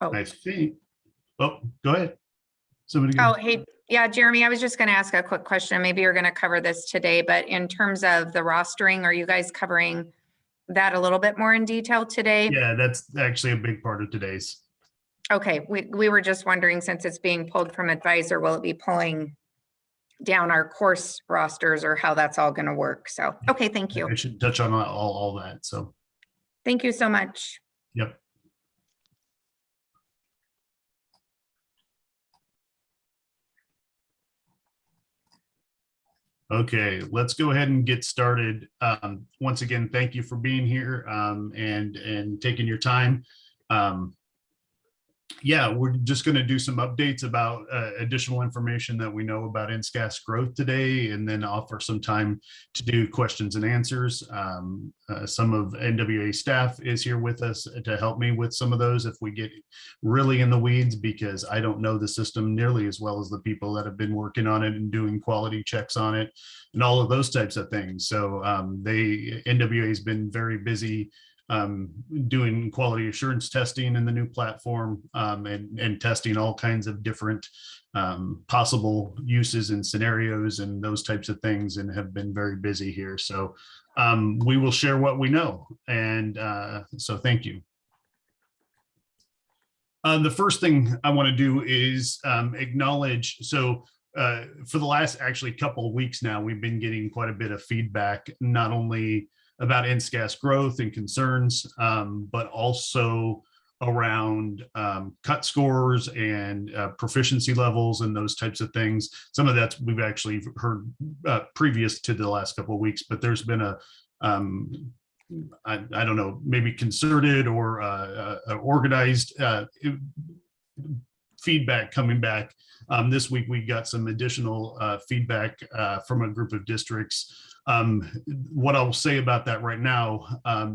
I Oh, think, oh, go ahead. Somebody oh, go. hey, yeah, Jeremy, I was just going to ask a quick question. Maybe you're going to cover this today, but in terms of the rostering, are you guys covering that a little bit more in detail today? Yeah, that's actually a big part of today's. Okay, we were just wondering, since it's being pulled from advisor, will it be pulling down our course rosters or how that's all going to work? So, okay, thank you. I should touch on all that. So, Thank you so much. yep. Okay, let's go ahead and get started. Once again, thank you for being here and taking your time. Yeah, we're just going to do some updates about additional information that we know about NSCAS growth today, and then offer some time to do questions and answers. Some of NWA staff is here with us to help me with some of those if we get really in the weeds, because I don't know the system nearly as well as the people that have been working on it and doing quality checks on it and all of those types of things. So NWA has been very busy doing quality assurance testing in the new platform, and testing all kinds of different possible uses and scenarios and those types of things, and have been very busy here. So we will share what we know. And so thank you. The first thing I want to do is acknowledge, so for the last actually couple of weeks now, we've been getting quite a bit of feedback, not only about NSCAS growth and concerns, but also around cut scores and proficiency levels and those types of things. Some of that we've actually heard previous to the last couple of weeks, but there's been a I don't know, maybe concerted or organized feedback coming back. This week we got some additional feedback from a group of districts. What I'll say about that right now,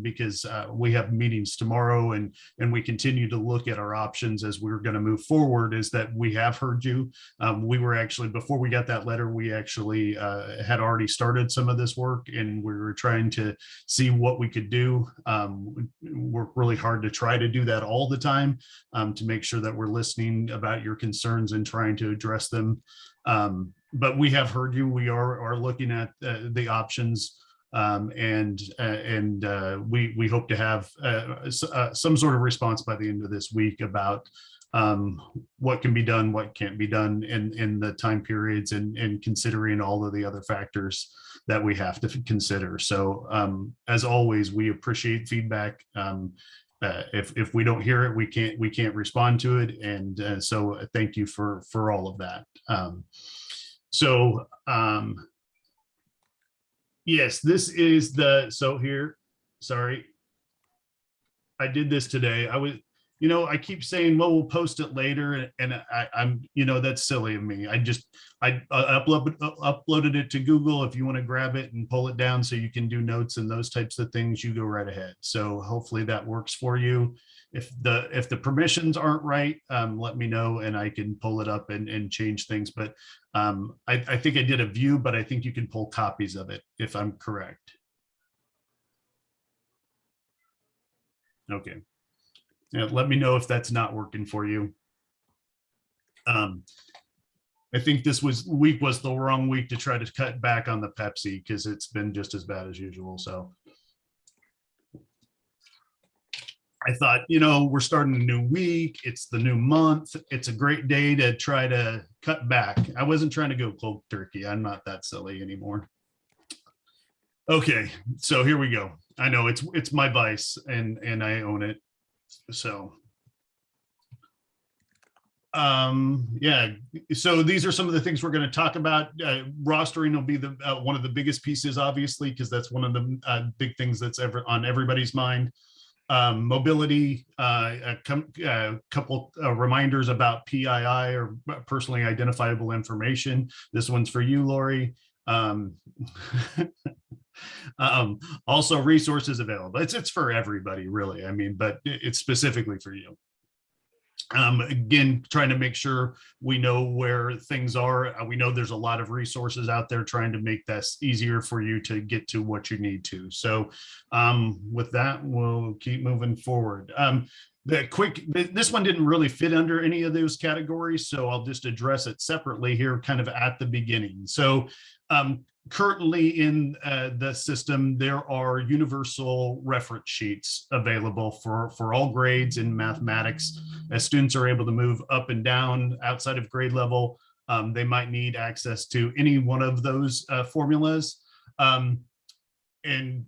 because we have meetings tomorrow and we continue to look at our options as we're going to move forward, is that we have heard you. We were actually, before we got that letter, we actually had already started some of this work, and we were trying to see what we could do. Work really hard to try to do that all the time, to make sure that we're listening about your concerns and trying to address them. But we have heard you. We are looking at the options, and we hope to have some sort of response by the end of this week about what can be done, what can't be done in the time periods, and considering all of the other factors that we have to consider. So as always, we appreciate feedback. If we don't hear it, we can't respond to it, and so thank you for all of that. Yes, this is so here, sorry, I did this today. I keep saying, well, we'll post it later, and I'm, that's silly of me. I uploaded it to Google. If you want to grab it and pull it down so you can do notes and those types of things, you go right ahead. So hopefully that works for you. If the permissions aren't right, let me know and I can pull it up and change things. But I think I did a view, but I think you can pull copies of it if I'm correct. Okay. Yeah, let me know if that's not working for you. I think this week was the wrong week to try to cut back on the Pepsi, because it's been just as bad as usual. So I thought, we're starting a new week. It's the new month. It's a great day to try to cut back. I wasn't trying to go cold turkey. I'm not that silly anymore. Okay, so here we go. I know it's my vice, and I own it. So yeah, so these are some of the things we're going to talk about. Rostering will be the one of the biggest pieces, obviously, because that's one of the big things that's ever on everybody's mind. Mobility, a couple reminders about PII, or personally identifiable information. This one's for you, Lori. Also resources available. It's for everybody, really. I mean, but it's specifically for you. Again, trying to make sure we know where things are. We know there's a lot of resources out there, trying to make this easier for you to get to what you need to. So with that, we'll keep moving forward. This one didn't really fit under any of those categories, so I'll just address it separately here kind of at the beginning. So currently in the system, there are universal reference sheets available for all grades in mathematics. As students are able to move up and down outside of grade level, they might need access to any one of those formulas. And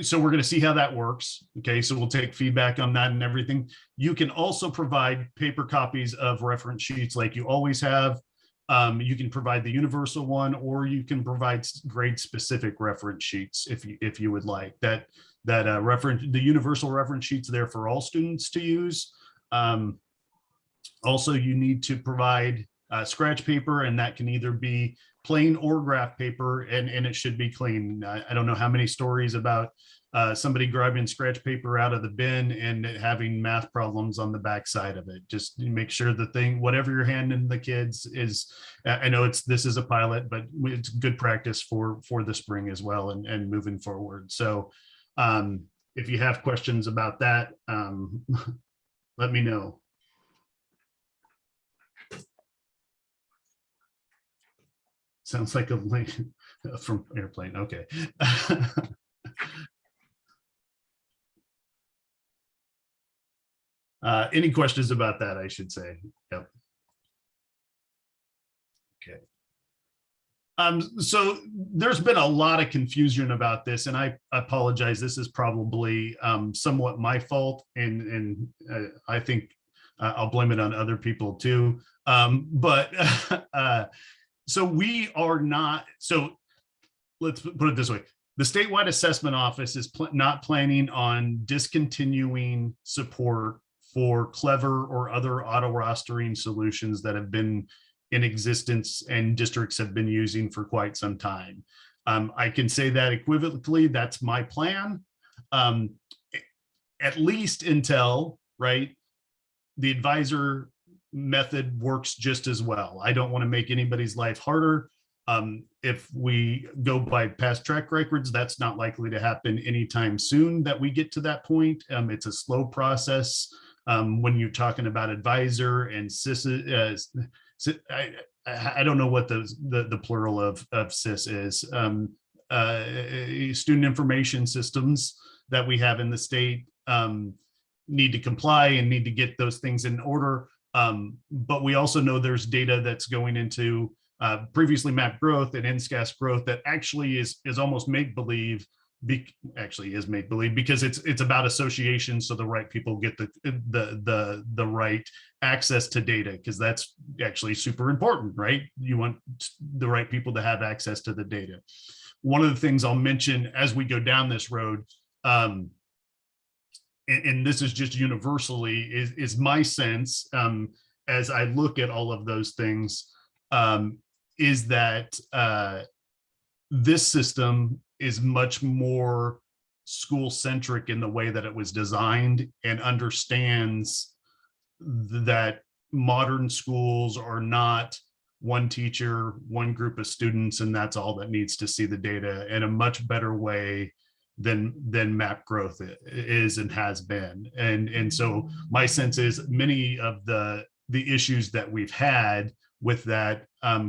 so we're going to see how that works. Okay, so we'll take feedback on that and everything. You can also provide paper copies of reference sheets like you always have. You can provide the universal one, or you can provide grade specific reference sheets if you would like. The universal reference sheets there for all students to use. Also, you need to provide scratch paper, and that can either be plain or graph paper, and it should be clean. I don't know how many stories about somebody grabbing scratch paper out of the bin and having math problems on the backside of it. Just make sure the thing, whatever you're handing the kids is, I know this is a pilot, but it's good practice for the spring as well and moving forward. So if you have questions about that, let me know. Sounds like a link from airplane. Okay. Any questions about that, I should say. Yep. Okay. So there's been a lot of confusion about this, and I apologize. This is probably somewhat my fault, and I think I'll blame it on other people too. So we are not, so let's put it this way. The statewide assessment office is not planning on discontinuing support for Clever or other auto rostering solutions that have been in existence and districts have been using for quite some time. I can say that equivocally, that's my plan, at least until, right, the advisor method works just as well. I don't want to make anybody's life harder. If we go by past track records, that's not likely to happen anytime soon that we get to that point. It's a slow process. When you're talking about advisor and SIS, I don't know what the plural of SIS is. Student information systems that we have in the state need to comply and need to get those things in order. But we also know there's data that's going into previously mapped growth and NSCAS growth that actually is almost make-believe, actually is make-believe, because it's about association, so the right people get the right access to data, because that's actually super important, right? You want the right people to have access to the data. One of the things I'll mention as we go down this road, and this is just universally, is my sense as I look at all of those things, is that this system is much more school-centric in the way that it was designed, and understands that modern schools are not one teacher, one group of students, and that's all that needs to see the data in a much better way than map growth is and has been. And so my sense is many of the issues that we've had with that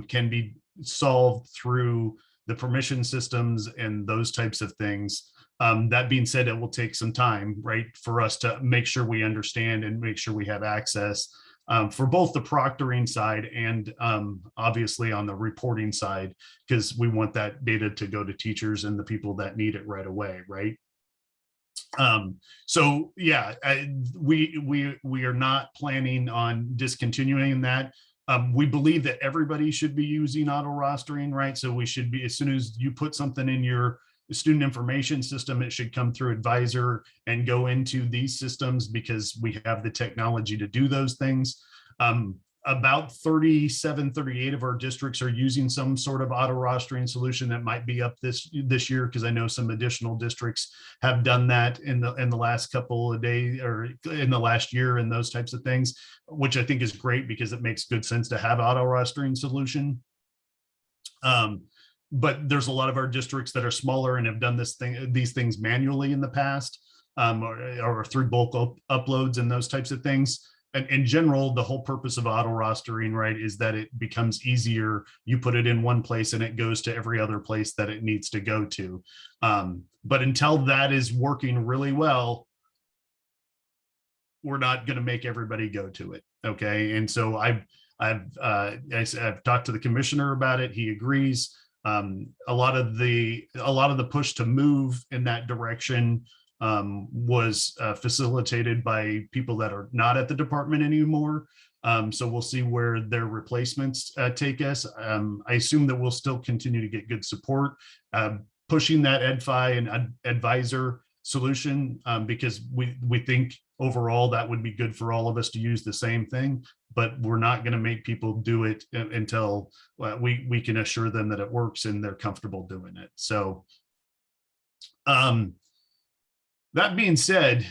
can be solved through the permission systems and those types of things. That being said, it will take some time, right, for us to make sure we understand and make sure we have access for both the proctoring side and obviously on the reporting side, because we want that data to go to teachers and the people that need it right away, right? So yeah, we are not planning on discontinuing that. We believe that everybody should be using auto rostering, right? So we should be, as soon as you put something in your student information system, it should come through advisor and go into these systems, because we have the technology to do those things. About 37, 38 of our districts are using some sort of auto rostering solution. That might be up this year, because I know some additional districts have done that in the last couple of days or in the last year, and those types of things, which I think is great, because it makes good sense to have auto rostering solution. But there's a lot of our districts that are smaller and have done these things manually in the past. or through bulk uploads and those types of things. And in general, the whole purpose of auto rostering, right, is that it becomes easier. You put it in one place and it goes to every other place that it needs to go to. But until that is working really well, we're not going to make everybody go to it. Okay. And so I've talked to the commissioner about it. He agrees. A lot of the push to move in that direction was facilitated by people that are not at the department anymore. So we'll see where their replacements take us. I assume that we'll still continue to get good support, pushing that EdFi and advisor solution, because we think overall that would be good for all of us to use the same thing, but we're not going to make people do it until we can assure them that it works and they're comfortable doing it. So that being said,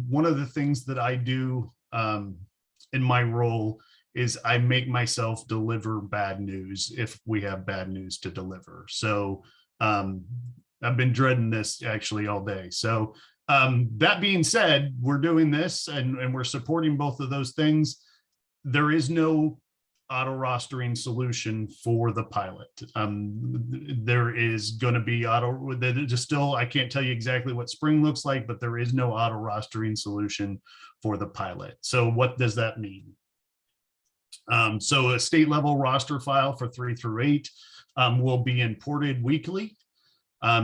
one of the things that I do in my role is I make myself deliver bad news if we have bad news to deliver. So I've been dreading this actually all day. So that being said, we're doing this and we're supporting both of those things. There is no auto rostering solution for the pilot. There is going to be I can't tell you exactly what spring looks like, but there is no auto rostering solution for the pilot. So what does that mean? So a state level roster file for 3 through 8 will be imported weekly.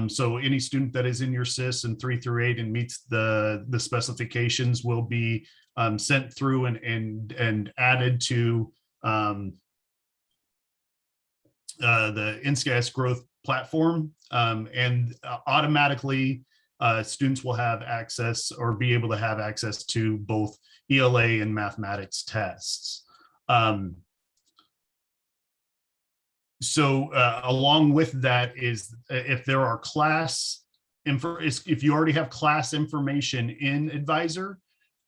So any student that is in your SIS in 3 through 8 and meets the specifications will be sent through and added to the NSCAS growth platform, and automatically students will have access or be able to have access to both ELA and mathematics tests. So along with that is if there are if you already have class information in Advisor,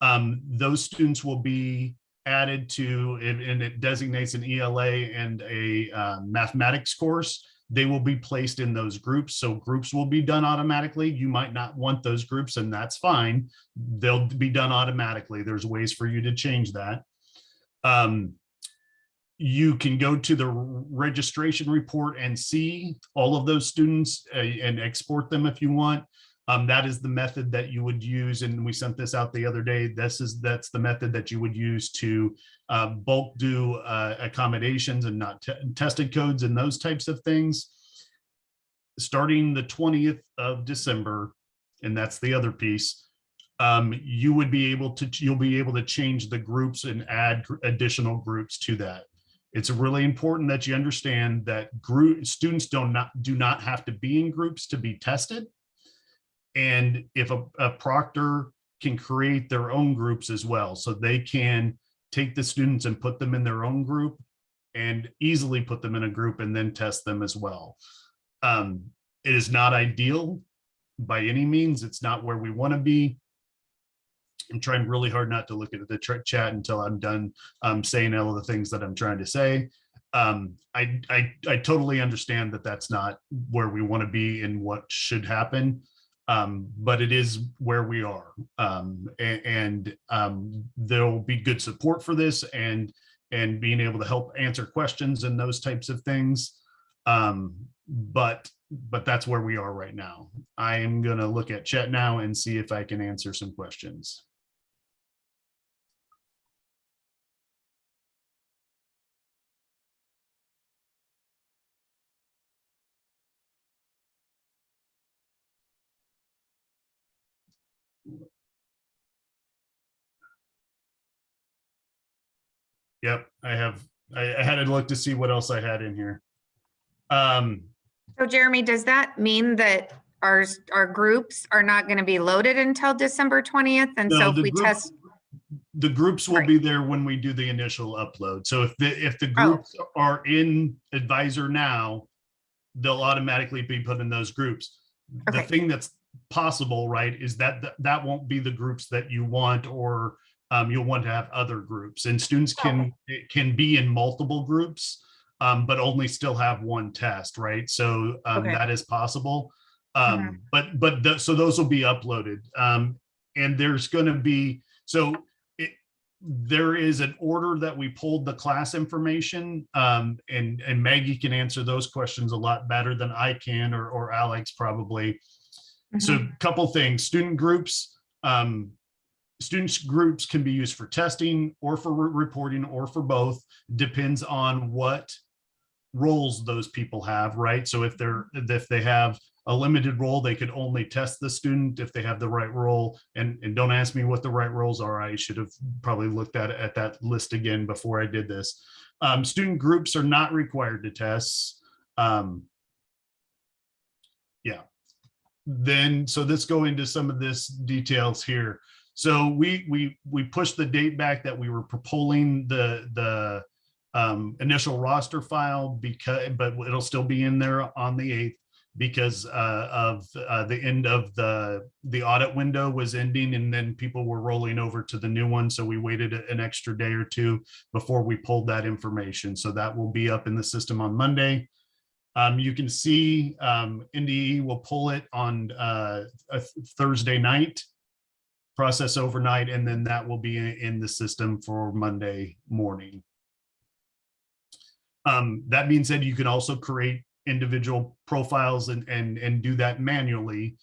those students will be added to, and it designates an ELA and a mathematics course. They will be placed in those groups. So groups will be done automatically. You might not want those groups, and that's fine. They'll be done automatically. There's ways for you to change that. You can go to the registration report and see all of those students and export them if you want. That is the method that you would use, and we sent this out the other day. That's the method that you would use to bulk do accommodations and not tested codes and those types of things. Starting the 20th of December, and that's the other piece, you'll be able to change the groups and add additional groups to that. It's really important that you understand that students do not have to be in groups to be tested. And if a proctor can create their own groups as well, so they can take the students and put them in their own group and easily put them in a group and then test them as well. It is not ideal by any means. It's not where we want to be. I'm trying really hard not to look at the chat until I'm done saying all of the things that I'm trying to say. I totally understand that that's not where we want to be and what should happen. But it is where we are, and there will be good support for this and being able to help answer questions and those types of things. But that's where we are right now. I am going to look at chat now and see if I can answer some questions. Yep, I had to look to see what else I had in here. So Jeremy, does that mean that our groups are not going to be loaded until December 20th? And so if we test, the groups will be there when we do the initial upload. So if the groups are in Advisor now, they'll automatically be put in those groups. The thing that's possible, right, is that won't be the groups that you want, or you'll want to have other groups, and students can be in multiple groups, but only still have one test, right? So that is possible. So those will be uploaded. And there's going to be, so there is an order that we pulled the class information, and Maggie can answer those questions a lot better than I can, or Alex probably. So a couple things, students groups can be used for testing or for reporting or for both, depends on what roles those people have, right? So if they have a limited role, they could only test the student if they have the right role. And don't ask me what the right roles are. I should have probably looked at that list again before I did this. Student groups are not required to test. Yeah. Then, so let's go into some of this details here. So we pushed the date back that we were polling the initial roster file, but it'll still be in there on the 8th because of the end of the audit window was ending, and then people were rolling over to the new one. So we waited an extra day or two before we pulled that information. So that will be up in the system on Monday. You can see NDE will pull it on a Thursday night, process overnight, and then that will be in the system for Monday morning. That being said, you can also create individual profiles and do that manually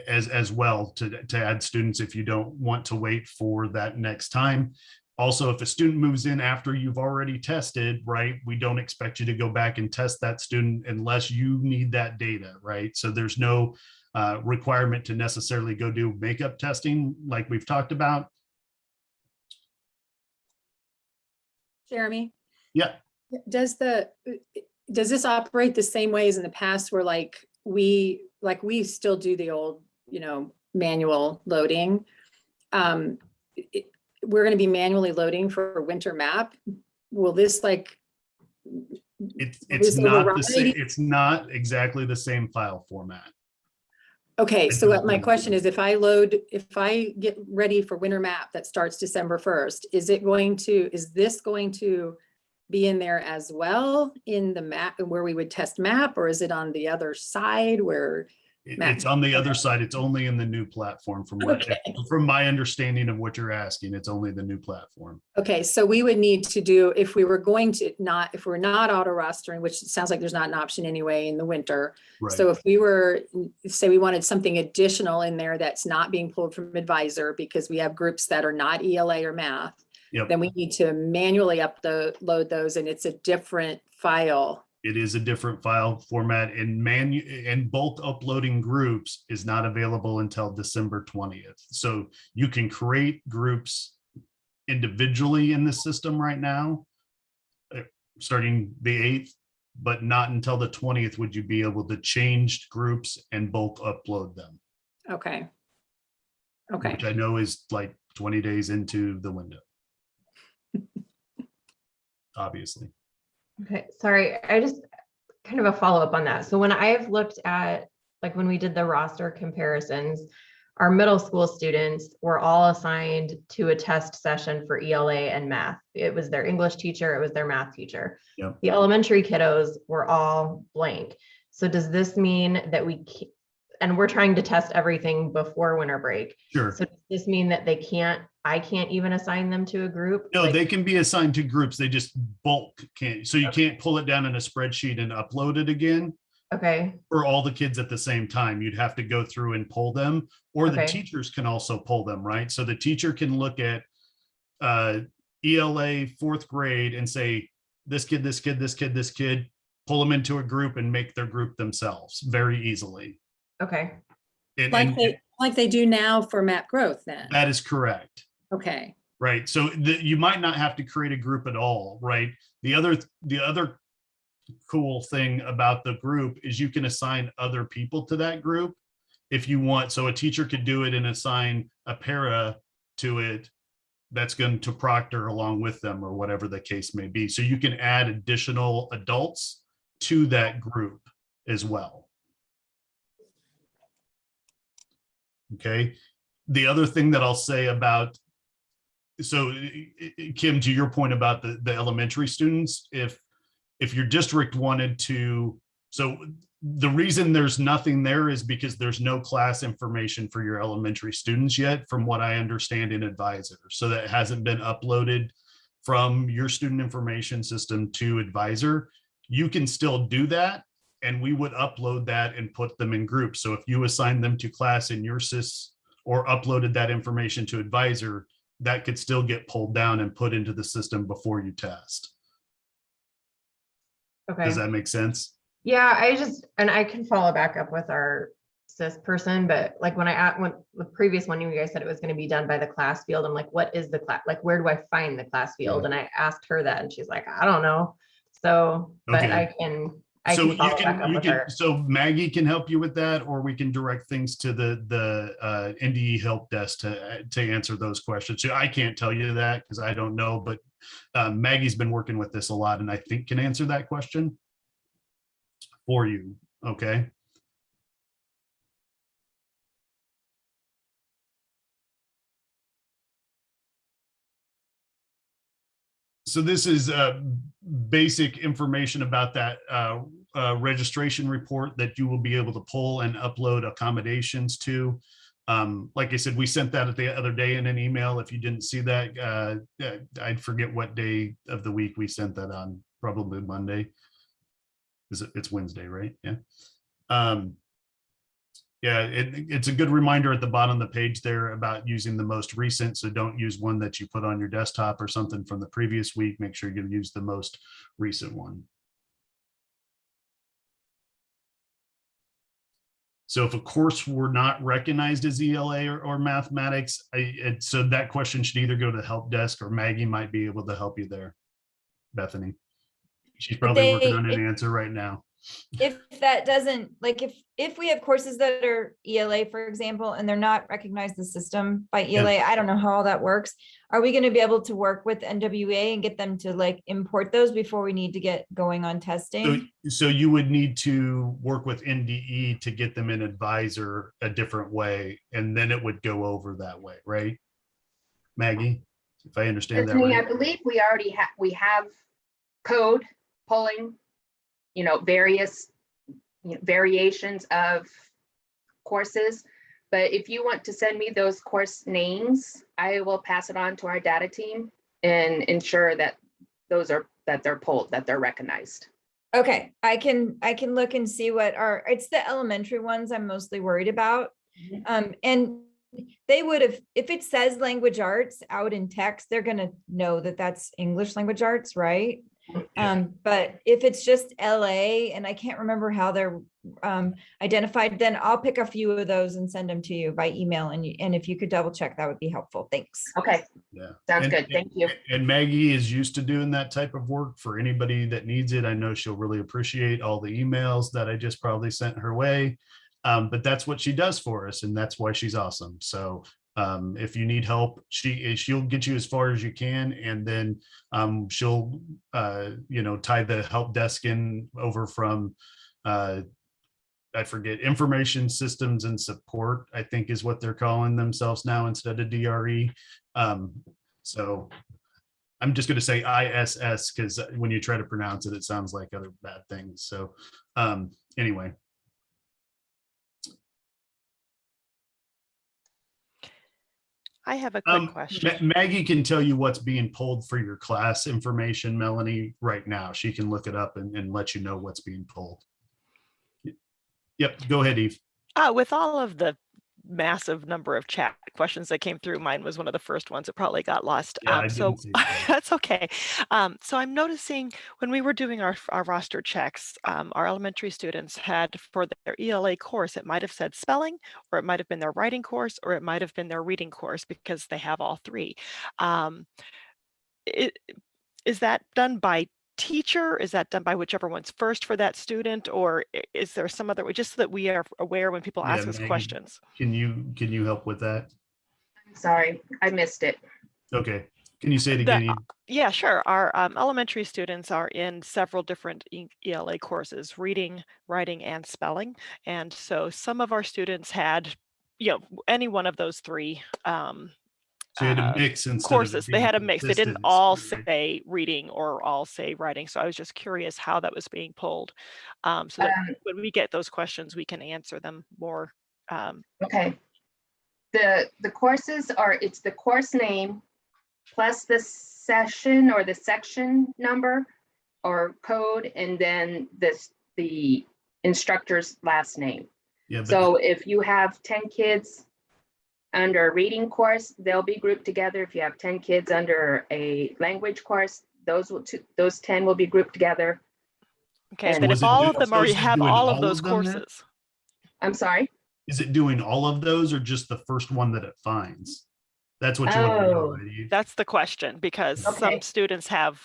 as well to add students if you don't want to wait for that next time. Also, if a student moves in after you've already tested, right, we don't expect you to go back and test that student unless you need that data, right? So there's no requirement to necessarily go do makeup testing like we've talked about. Jeremy? Yeah. Does this operate the same way as in the past where we still do the old, manual loading? We're going to be manually loading for winter map. Will this it's not the same, it's not exactly the same file format. Okay, so what my question is, if I get ready for winter map that starts December 1st, is this going to be in there as well in the map where we would test map, or is it on the other side where? It's on the other side. It's only in the new platform from from my understanding of what you're asking. It's only the new platform. Okay, so we would need to do, if we're not auto rostering, which it sounds like there's not an option anyway in the winter. Right. So if we were, say we wanted something additional in there that's not being pulled from advisor because we have groups that are not ELA or math, Yep. then we need to manually load those, and it's a different file. It is a different file format, and bulk uploading groups is not available until December 20th. So you can create groups individually in the system right now, starting the 8th, but not until the 20th would you be able to change groups and bulk upload them. Okay. Okay. Which I know is like 20 days into the window. Obviously. Okay, sorry, I just kind of a follow-up on that. So when I've looked at, when we did the roster comparisons, our middle school students were all assigned to a test session for ELA and math. It was their English teacher, it was their math teacher. Yep. The elementary kiddos were all blank. So does this mean that and we're trying to test everything before winter break. Sure. So does this mean that I can't even assign them to a group? No, they can be assigned to groups. They just bulk can't. So you can't pull it down in a spreadsheet and upload it again. Okay. For all the kids at the same time. You'd have to go through and pull them, or the teachers can also pull them, right? So the teacher can look at ELA 4th grade and say, this kid, this kid, this kid, this kid, pull them into a group and make their group themselves very easily. Okay. Like they do now for map growth then. That is correct. Okay. Right. So you might not have to create a group at all, right? The other cool thing about the group is you can assign other people to that group if you want. So a teacher could do it and assign a para to it that's going to proctor along with them, or whatever the case may be. So you can add additional adults to that group as well. Okay. The other thing that I'll say about, so Kim, to your point about the elementary students, if your district wanted to, so The reason there's nothing there is because there's no class information for your elementary students yet, from what I understand in Advisor. So that hasn't been uploaded from your student information system to Advisor. You can still do that, and we would upload that and put them in groups. So if you assign them to class in your SIS or uploaded that information to Advisor, that could still get pulled down and put into the system before you test. Okay. Does that make sense? Yeah, and I can follow back up with our CIS person, but like when the previous one, you guys said it was going to be done by the class field. I'm like, what is the class? Like, where do I find the class field? Yeah. And I asked her that, and she's like, I don't know. So, but Okay. I can So follow back up with her. so Maggie can help you with that, or we can direct things to the NDE help desk to answer those questions. So I can't tell you that because I don't know, but Maggie's been working with this a lot and I think can answer that question for you. Okay. So this is basic information about that registration report that you will be able to pull and upload accommodations to. Like I said, we sent that the other day in an email. If you didn't see that, I'd forget what day of the week we sent that on, probably Monday. It's Wednesday, right? Yeah. Yeah, it's a good reminder at the bottom of the page there about using the most recent. So don't use one that you put on your desktop or something from the previous week. Make sure you use the most recent one. So if a course were not recognized as ELA or mathematics, so that question should either go to help desk, or Maggie might be able to help you there. Bethany, she's probably working on an answer right now. If that doesn't, like, if we have courses that are ELA, for example, and they're not recognized the system by ELA, Yeah. I don't know how all that works. Are we going to be able to work with NWA and get them to like import those before we need to get going on testing? So you would need to work with NDE to get them in Advisor a different way, and then it would go over that way, right? Maggie, if I understand that right. I believe we already have code pulling, various variations of courses. But if you want to send me those course names, I will pass it on to our data team and ensure that they're pulled, that they're recognized. Okay, I can look and see it's the elementary ones I'm mostly worried about. And they would have, if it says language arts out in text, they're going to know that that's English language arts, right? Yeah. But if it's just LA and I can't remember how they're identified, then I'll pick a few of those and send them to you by email. And if you could double check, that would be helpful. Thanks. Okay. Yeah. Sounds good. Thank you. And Maggie is used to doing that type of work for anybody that needs it. I know she'll really appreciate all the emails that I just probably sent her way. But that's what she does for us, and that's why she's awesome. So if you need help, she'll get you as far as you can, and then she'll tie the help desk in over from I forget, information systems and support, I think is what they're calling themselves now instead of DRE. So I'm just going to say ISS because when you try to pronounce it, it sounds like other bad things. So anyway. I have a quick question. Maggie can tell you what's being pulled for your class information, Melanie, right now. She can look it up and let you know what's being pulled. Yep, go ahead, Eve. With all of the massive number of chat questions that came through, mine was one of the first ones. It probably got lost. Yeah, So that's okay. So I'm noticing when we were doing our roster checks, our elementary students had for their ELA course, it might have said spelling, or it might have been their writing course, or it might have been their reading course because they have all three. Is that done by teacher? Is that done by whichever one's first for that student, or is there some other way, just so that we are aware when people ask us Maggie, questions? Can you help with that? I'm sorry, I missed it. Okay, can you say it again? Yeah, sure. Our elementary students are in several different ELA courses, reading, writing, and spelling. And so some of our students had, any one of those three So you had a mix instead of it courses. They being had a mix. They didn't consistent, all right? say reading or all say writing. So I was just curious how that was being pulled. So that when we get those questions, we can answer them more. Okay. The courses are, it's the course name plus the session or the section number or code, and then the instructor's last name. Yeah, but So if you have 10 kids under a reading course, they'll be grouped together. If you have 10 kids under a language course, those 10 will be grouped together. Okay, And but was if it all do- of them so already is it have doing all of all those of them then? courses, I'm sorry. is it doing all of those or just the first one that it finds? That's what you want to know, Oh, right? that's the question, because Okay. some students have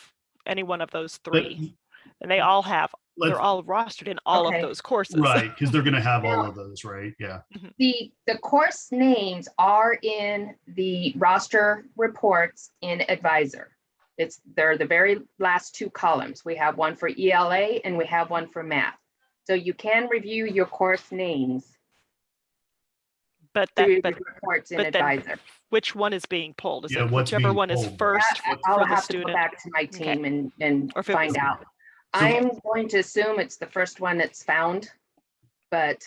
any one of those But three, and they all have, they're let's, all rostered in all of Okay. those courses. right, because they're going to have all Now- of those, right? Yeah. the course names are in the roster reports in Advisor. They're the very last two columns. We have one for ELA and we have one for math. So you can review your course names But through that, the reports in but then Advisor. which one is being pulled? Is Yeah, it what's whichever being one is pulled? first I'll for the have to go student? back to my team and Or if it find was- out. So- I'm going to assume it's the first one that's found, but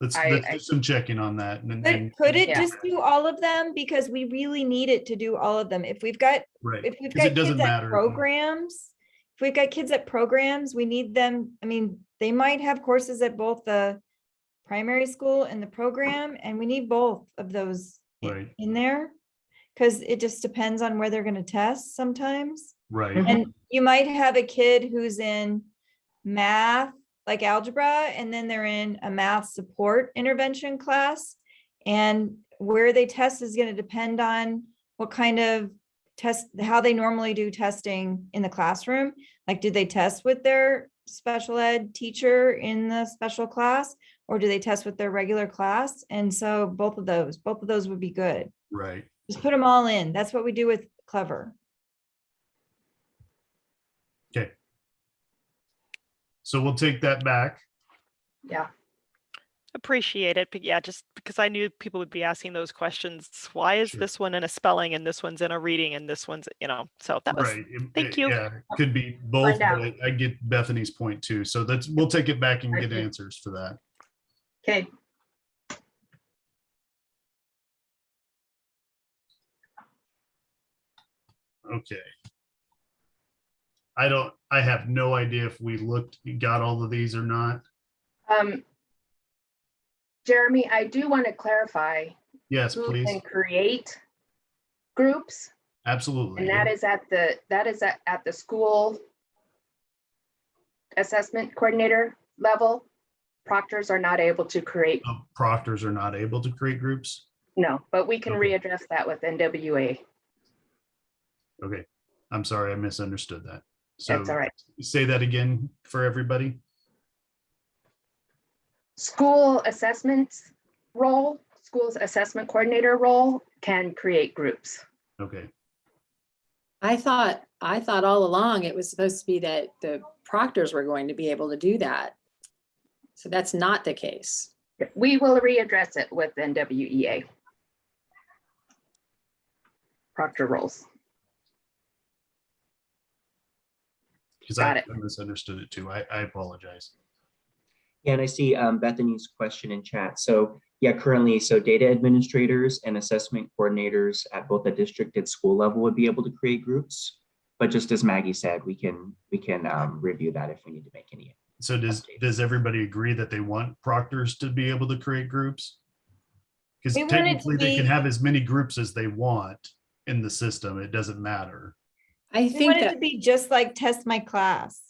Let's I- do some checking on that. And Could it Yeah. just do all of them? Because we really need it to do all of them. If we've got right, if we've because got it doesn't kids at matter. programs, if we've got kids at programs, we need them. I mean, they might have courses at both the primary school and the program, and we need both of those Right, in there. Because it just depends on where they're going to test sometimes. right. Mhm. And you might have a kid who's in math, like algebra, and then they're in a math support intervention class. And where they test is going to depend on what kind of test, how they normally do testing in the classroom. Like, do they test with their special ed teacher in the special class, or do they test with their regular class? And so both of those would be good. Right. Just put them all in. That's what we do with Clever. Okay. So we'll take that back. yeah. Appreciate it, but yeah, just because I knew people would be asking those questions. Why is Sure. this one in a spelling and this one's in a reading and this one's, so that was, Right. thank you. Yeah, could be both, Find out. but I get Bethany's point too. So we'll take it back and I get see. answers for that. Okay. Okay. I have no idea if we got all of these or not. Jeremy, I do want to clarify Yes, who please. can create groups, Absolutely. and that is at the school assessment coordinator level. Proctors are not able to create, Proctors are not able to create groups. no, but we can Okay. readdress that with NWA. Okay. I'm sorry, I misunderstood that. So That's all right. say that again for everybody. School assessments role, schools assessment coordinator role can create groups. Okay. I thought all along it was supposed to be that the proctors were going to be able to do that. So that's not the case. We will readdress it with NWEA. Proctor roles. Because Got I it. misunderstood it too. I apologize. Yeah, and I see Bethany's question in chat. So yeah, currently, so data administrators and assessment coordinators at both the district and school level would be able to create groups. But just as Maggie said, we can review that if we need to make any. So does everybody agree that they want proctors to be able to create groups? Because We want it to technically they can be- have as many groups as they want in the system. It doesn't matter. I We think want it that to be just like Test My Class.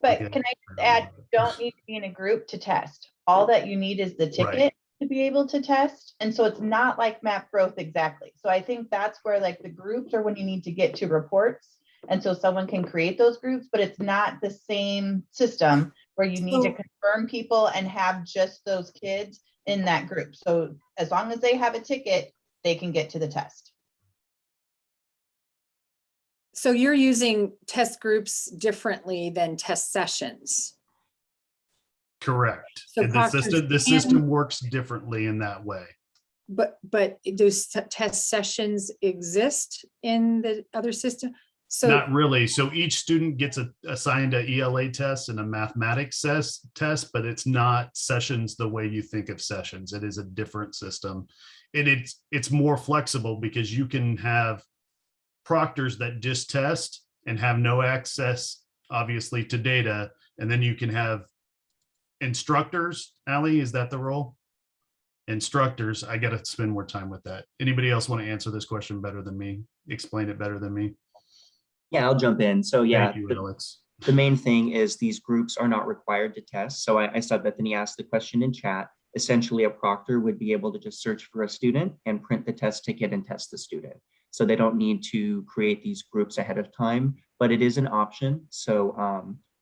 But Okay. can I just add, you don't need to be in a group to test. All that you need is the ticket to be able to test. And so it's not like map growth exactly. So I think that's where like the groups are when you need to get to reports. And so someone can create those groups, but it's not the same system where you need to confirm people and have just those kids in that group. So as long as they have a ticket, they can get to the test. so you're using test groups differently than test sessions. Correct. So And proctors the can- system works differently in that way. But do test sessions exist in the other system? So Not really. So each student gets assigned a ELA test and a mathematics test, but it's not sessions the way you think of sessions. It is a different system. And it's more flexible because you can have proctors that just test and have no access, obviously, to data. And then you can have instructors. Allie, is that the role? Instructors. I got to spend more time with that. Anybody else want to answer this question better than me? Explain it better than me? Yeah, I'll jump in. So yeah, Thank you, Alex. the main thing is these groups are not required to test. So I saw Bethany ask the question in chat. Essentially, a proctor would be able to just search for a student and print the test ticket and test the student. So they don't need to create these groups ahead of time, but it is an option. So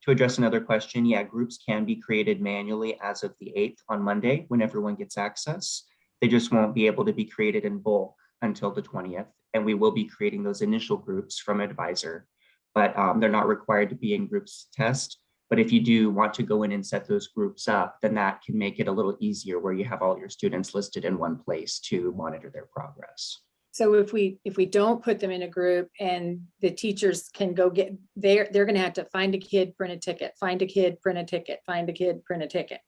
to address another question, yeah, groups can be created manually as of the 8th on Monday when everyone gets access. They just won't be able to be created in bulk until the 20th. And we will be creating those initial groups from Advisor, but they're not required to be in groups to test. But if you do want to go in and set those groups up, then that can make it a little easier where you have all your students listed in one place to monitor their progress. So if we don't put them in a group and the teachers can go get, they're going to have to find a kid, print a ticket, find a kid, print a ticket, find a kid, print a ticket.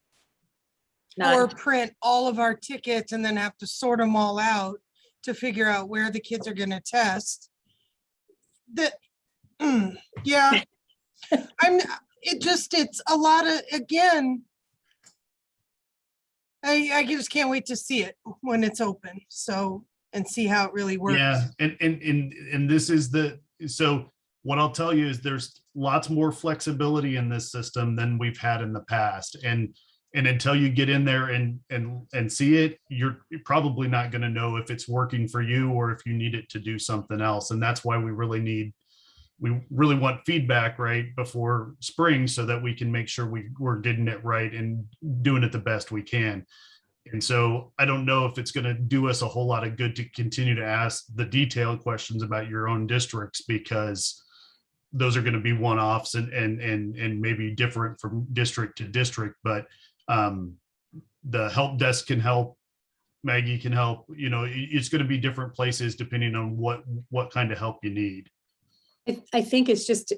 Or print all of our tickets and then have to sort them all out to figure out where the kids are going to test. Yeah, it's a lot of, again, I just can't wait to see it when it's open. So, and see how it really works. Yeah, and this is so what I'll tell you is there's lots more flexibility in this system than we've had in the past. And until you get in there and see it, you're probably not going to know if it's working for you or if you need it to do something else. And that's why we really want feedback right before spring so that we can make sure we're getting it right and doing it the best we can. And so I don't know if it's going to do us a whole lot of good to continue to ask the detailed questions about your own districts, because those are going to be one-offs and maybe different from district to district. But the help desk can help, Maggie can help, it's going to be different places depending on what kind of help you need. I think it's just,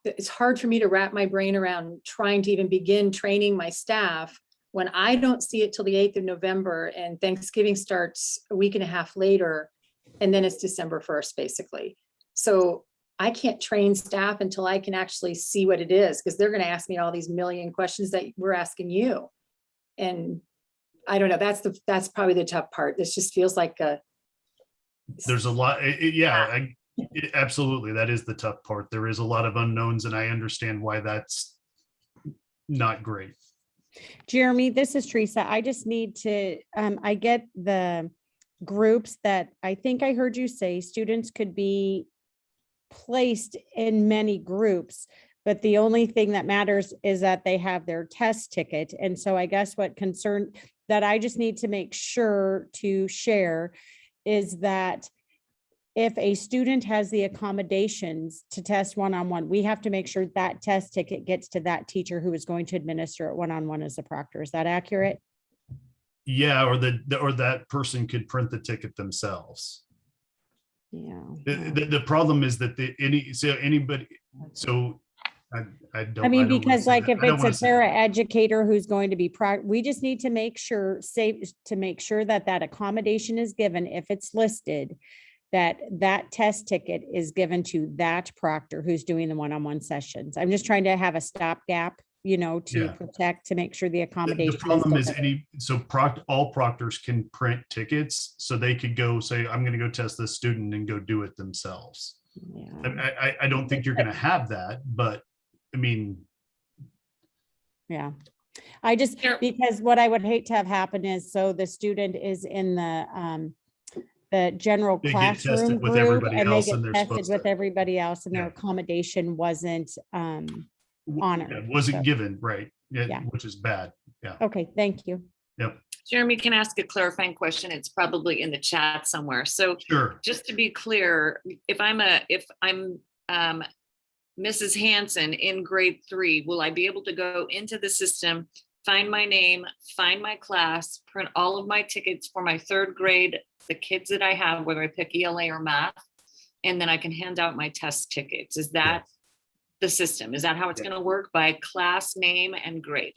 it's hard for me to wrap my brain around trying to even begin training my staff when I don't see it till the 8th of November and Thanksgiving starts a week and a half later, and then it's December 1st, basically. So I can't train staff until I can actually see what it is, because they're going to ask me all these million questions that we're asking you. And I don't know, that's probably the tough part. This just feels like there's a lot. Absolutely. That is the tough part. There is a lot of unknowns, and I understand why that's not great. Jeremy, this is Teresa. I just need to, I get the groups that I think I heard you say students could be placed in many groups, but the only thing that matters is that they have their test ticket. And so I guess what concern that I just need to make sure to share is that if a student has the accommodations to test one-on-one, we have to make sure that test ticket gets to that teacher who is going to administer it one-on-one as a proctor. Is that accurate? Yeah, or that person could print the ticket themselves. Yeah. The problem is that I don't. I mean, because like if it's a para-educator who's going to be, we just need to make sure, that accommodation is given if it's listed, that test ticket is given to that proctor who's doing the one-on-one sessions. I'm just trying to have a stopgap, protect, to make sure the accommodation. The problem is all proctors can print tickets, so they could go say, I'm going to go test this student and go do it themselves. Yeah. I don't think you're going to have that, but I mean. Yeah. I just, because what I would hate to have happen is, so the student is in the general classroom with group, everybody and else, they and get they're tested with everybody else, and their Yeah. accommodation wasn't honored. It wasn't given, right? Yeah. Which is bad. Yeah. Okay, thank you. Yep. Jeremy, can I ask a clarifying question? It's probably in the chat somewhere. So Sure. just to be clear, if I'm Mrs. Hanson in grade 3, will I be able to go into the system find my name, find my class, print all of my tickets for my third grade, the kids that I have, whether I pick ELA or math, and then I can hand out my test tickets. Is that the system? Is that how it's going to work, by class name and grade?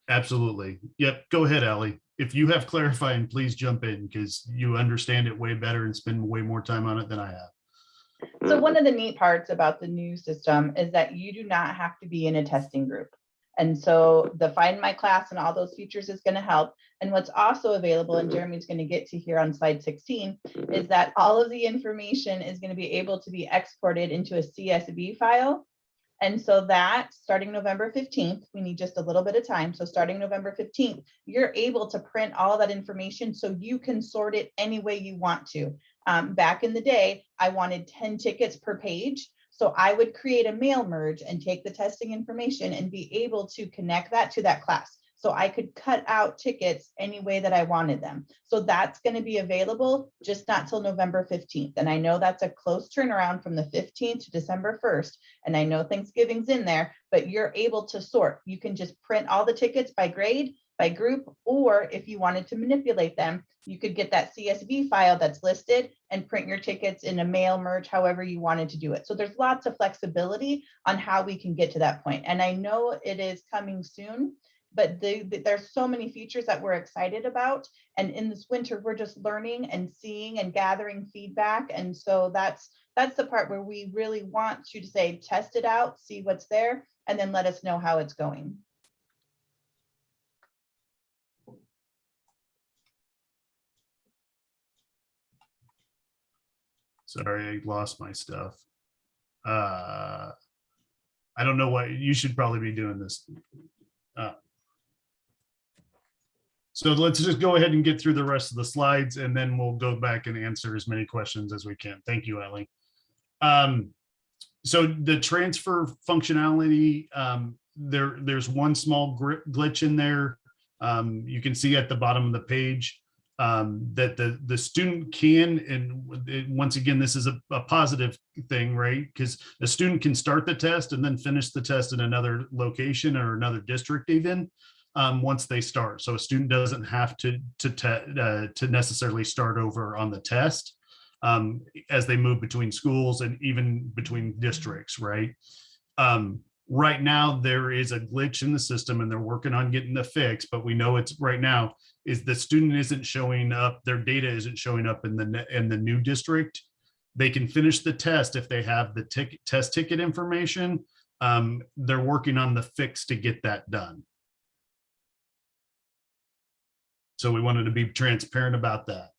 Absolutely. Yep. Go ahead, Ally. If you have clarifying, please jump in because you understand it way better and spend way more time on it than I have. So one of the neat parts about the new system is that you do not have to be in a testing group. And so the Find My Class and all those features is going to help. And what's also available, and Jeremy's going to get to here on slide 16, is that all of the information is going to be able to be exported into a CSV file. And so that starting November 15th, we need just a little bit of time. So starting November 15th, you're able to print all that information so you can sort it any way you want to. Back in the day, I wanted 10 tickets per page. So I would create a mail merge and take the testing information and be able to connect that to that class. So I could cut out tickets any way that I wanted them. So that's going to be available, just not till November 15th. And I know that's a close turnaround from the 15th to December 1st. And I know Thanksgiving's in there, but you're able to sort. You can just print all the tickets by grade, by group, or if you wanted to manipulate them, you could get that CSV file that's listed and print your tickets in a mail merge, however you wanted to do it. So there's lots of flexibility on how we can get to that point. And I know it is coming soon, but there's so many features that we're excited about. And in this winter, we're just learning and seeing and gathering feedback. And so that's the part where we really want you to say, test it out, see what's there, and then let us know how it's going. Sorry, I lost my stuff. I don't know what you should probably be doing this. So let's just go ahead and get through the rest of the slides and then we'll go back and answer as many questions as we can. Thank you, Ellie. So the transfer functionality, there's one small glitch in there. You can see at the bottom of the page that the student can, and once again, this is a positive thing, right? Because a student can start the test and then finish the test in another location or another district even. Once they start. So a student doesn't have to necessarily start over on the test as they move between schools and even between districts, right? Right now, there is a glitch in the system and they're working on getting the fix, but we know it's right now is the student isn't showing up, their data isn't showing up in the new district. They can finish the test if they have the test ticket information. They're working on the fix to get that done. So we wanted to be transparent about that.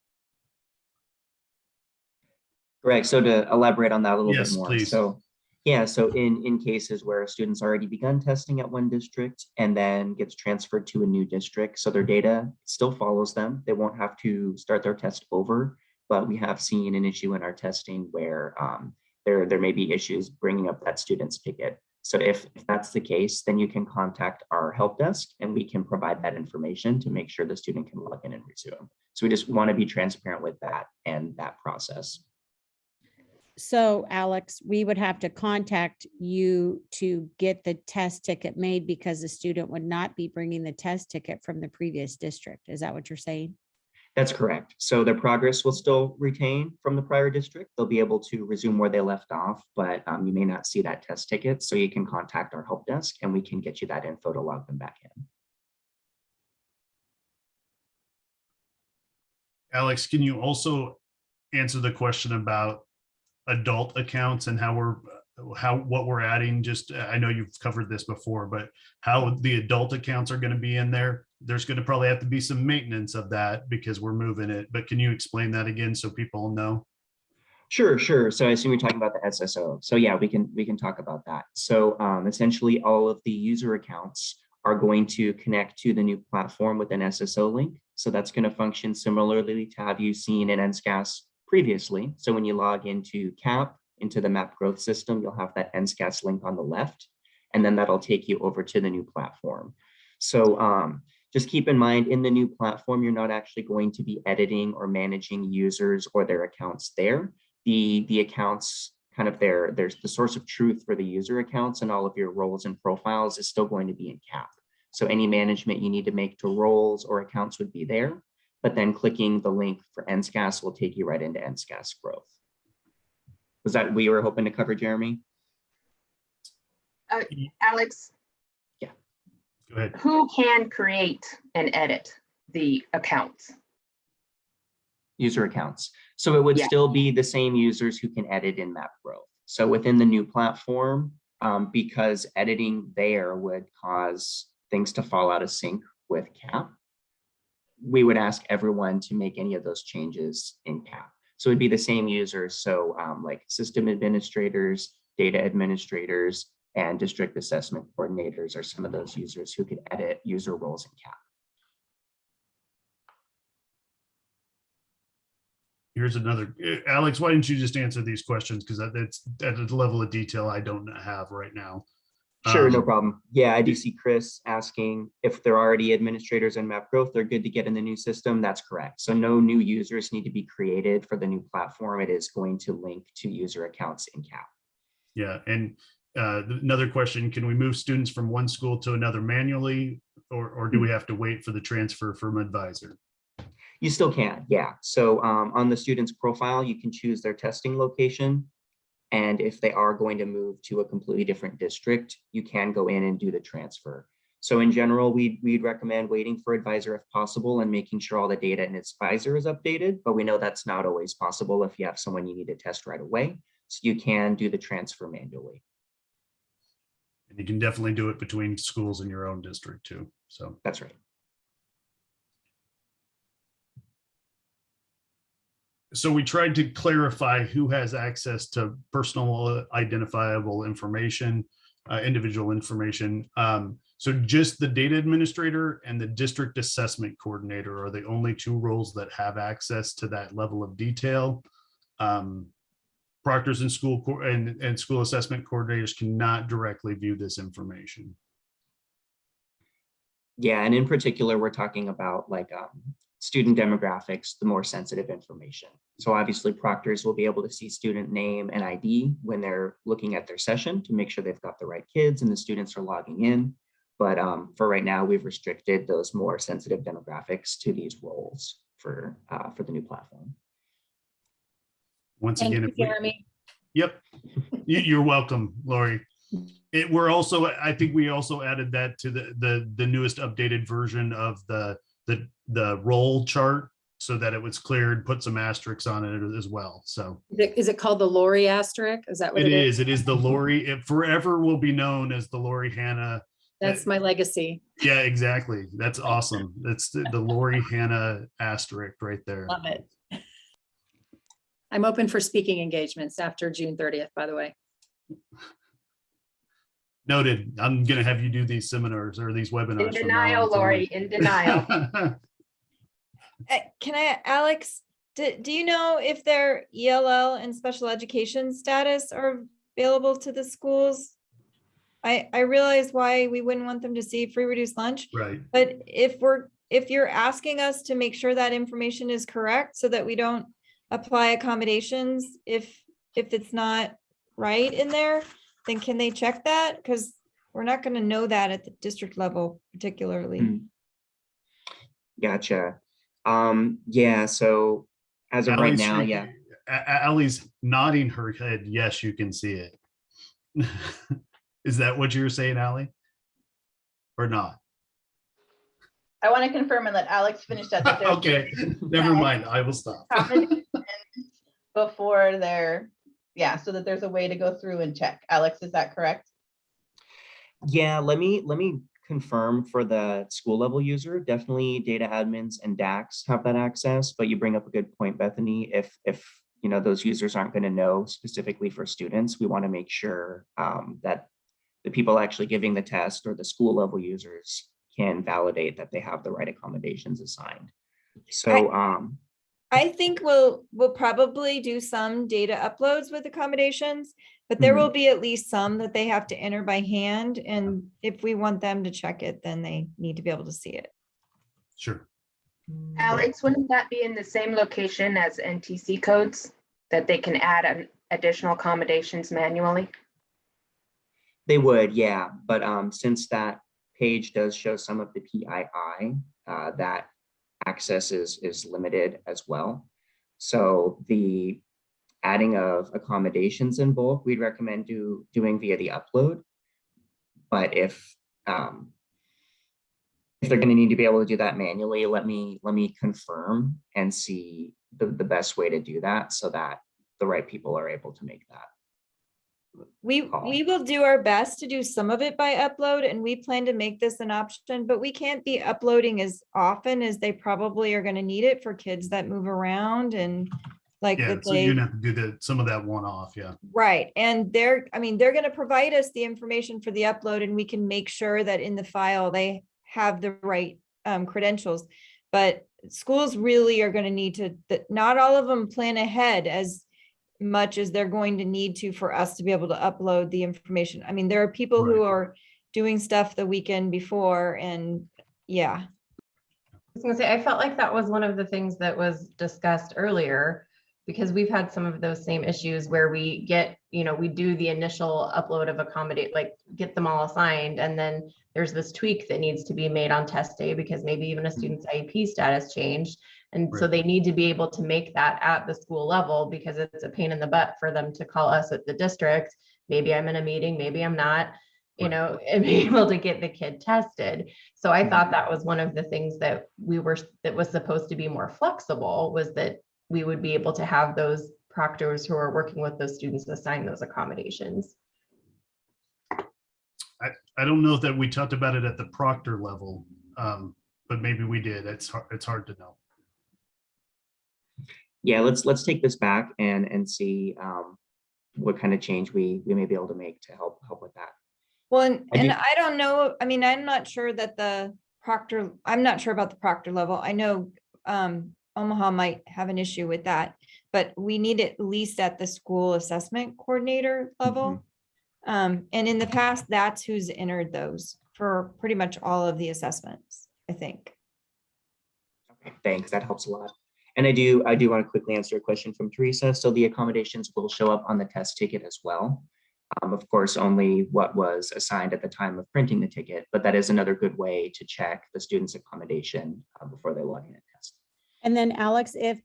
Greg, so to elaborate on that a little bit more. Please. So yeah, so in cases where a student's already begun testing at one district and then gets transferred to a new district, so their data still follows them. They won't have to start their test over, but we have seen an issue in our testing where there may be issues bringing up that student's ticket. So if that's the case, then you can contact our help desk and we can provide that information to make sure the student can log in and resume. So we just want to be transparent with that and that process. So Alex, we would have to contact you to get the test ticket made because the student would not be bringing the test ticket from the previous district. Is that what you're saying? That's correct. So their progress will still retain from the prior district. They'll be able to resume where they left off, but you may not see that test ticket. So you can contact our help desk and we can get you that info to log them back in. Alex, can you also answer the question about adult accounts and what we're adding? Just, I know you've covered this before, but how the adult accounts are going to be in there. There's going to probably have to be some maintenance of that because we're moving it, but can you explain that again so people know? Sure. So I assume you're talking about the SSO. So yeah, we can talk about that. So essentially all of the user accounts are going to connect to the new platform with an SSO link. So that's going to function similarly to have you seen in NSCAS previously. So when you log into CAP, into the map growth system, you'll have that NSCAS link on the left, and then that'll take you over to the new platform. So just keep in mind, in the new platform, you're not actually going to be editing or managing users or their accounts there. The accounts, kind of there's the source of truth for the user accounts and all of your roles and profiles is still going to be in CAP. So any management you need to make to roles or accounts would be there, but then clicking the link for NSCAS will take you right into NSCAS growth. Was that what you were hoping to cover, Jeremy? Alex, Go ahead. who can create and edit the accounts? User accounts. So it would Yeah. still be the same users who can edit in Map Growth. So within the new platform, because editing there would cause things to fall out of sync with CAP, we would ask everyone to make any of those changes in CAP. So it'd be the same users. So like system administrators, data administrators, and district assessment coordinators are some of those users who could edit user roles in CAP. Here's another, Alex, why didn't you just answer these questions? Because that's at a level of detail I don't have right now. Sure, no problem. Yeah, I do see Chris asking if they're already administrators in Map Growth, they're good to get in the new system. That's correct. So no new users need to be created for the new platform. It is going to link to user accounts in CAP. Yeah, and another question, can we move students from one school to another manually, or do we have to wait for the transfer from advisor? You still can, yeah. So on the student's profile, you can choose their testing location. And if they are going to move to a completely different district, you can go in and do the transfer. So in general, we'd recommend waiting for advisor if possible and making sure all the data in advisor is updated, but we know that's not always possible if you have someone you need to test right away. So you can do the transfer manually. And you can definitely do it between schools in your own district too. So that's right. So we tried to clarify who has access to personal identifiable information, individual information. So just the data administrator and the district assessment coordinator are the only two roles that have access to that level of detail. Proctors and school assessment coordinators cannot directly view this information. Yeah, and in particular, we're talking about like student demographics, the more sensitive information. So obviously proctors will be able to see student name and ID when they're looking at their session to make sure they've got the right kids and the students are logging in. But for right now, we've restricted those more sensitive demographics to these roles for the new platform. Once Thank again, you, Jeremy. Yep, you're welcome, Lori. We're also, I think we also added that to the newest updated version of the role chart so that it was cleared, put some asterisks on it as well. So Is it called the Lori asterisk? Is that what it is? It is the Lori. It forever will be known as the Lori Hannah. That's my legacy. Yeah, exactly. That's awesome. That's the Lori Hannah asterisk right there. Love it. I'm open for speaking engagements after June 30th, by the way. Noted. I'm going to have you do these seminars or these webinars. In denial, Lori, in denial. Can I, Alex, do you know if their ELL and special education status are available to the schools? I realize why we wouldn't want them to see free reduced lunch. Right. But if you're asking us to make sure that information is correct so that we don't apply accommodations if it's not right in there, then can they check that? Because we're not going to know that at the district level particularly. Gotcha. Yeah, so as of right now, yeah. Allie's nodding her head. Yes, you can see it. Is that what you were saying, Allie? Or not? I want to confirm and let Alex finish that. Okay, never mind. I will stop. Before yeah, so that there's a way to go through and check. Alex, is that correct? Yeah, let me confirm for the school level user. Definitely data admins and DACs have that access, but you bring up a good point, Bethany. If you know those users aren't going to know specifically for students, we want to make sure that the people actually giving the test or the school level users can validate that they have the right accommodations assigned. So I think we'll probably do some data uploads with accommodations, but there will be at least some that they have to enter by hand. And if we want them to check it, then they need to be able to see it. Sure. Alex, wouldn't that be in the same location as NTC codes that they can add additional accommodations manually? they would, yeah. But since that page does show some of the PII, that access is limited as well. So the adding of accommodations in bulk, we'd recommend doing via the upload. But if they're going to need to be able to do that manually, let me confirm and see the best way to do that so that the right people are able to make that. We will do our best to do some of it by upload, and we plan to make this an option, but we can't be uploading as often as they probably are going to need it for kids that move around and like Yeah, that so you're gonna have to do some of that one off, yeah. right. And they're going to provide us the information for the upload, and we can make sure that in the file they have the right credentials. But schools really are going to need to, not all of them plan ahead as much as they're going to need to for us to be able to upload the information. I mean, there are people who are doing stuff the weekend before, and yeah. I was gonna say, I felt like that was one of the things that was discussed earlier, because we've had some of those same issues where we get, we do the initial upload of accommodate, like get them all assigned. And then there's this tweak that needs to be made on test day because maybe even a student's IEP status changed. And so they need to be able to make that at the school level, because it's a pain in the butt for them to call us at the district. Maybe I'm in a meeting, maybe I'm not, and be able to get the kid tested. So I thought that was one of the things that that was supposed to be more flexible, was that we would be able to have those proctors who are working with those students assign those accommodations. I don't know that we talked about it at the proctor level, but maybe we did. It's hard to know. Yeah, let's take this back and see what kind of change we may be able to make to help with that. Well, and I don't know. I mean, I'm not sure that I'm not sure about the proctor level. I know Omaha might have an issue with that, but we need it at least at the school assessment coordinator level. And in the past, that's who's entered those for pretty much all of the assessments, I think. Okay, thanks. That helps a lot. And I do want to quickly answer a question from Teresa. So the accommodations will show up on the test ticket as well. Of course, only what was assigned at the time of printing the ticket, but that is another good way to check the student's accommodation before they log in and test. And then Alex, if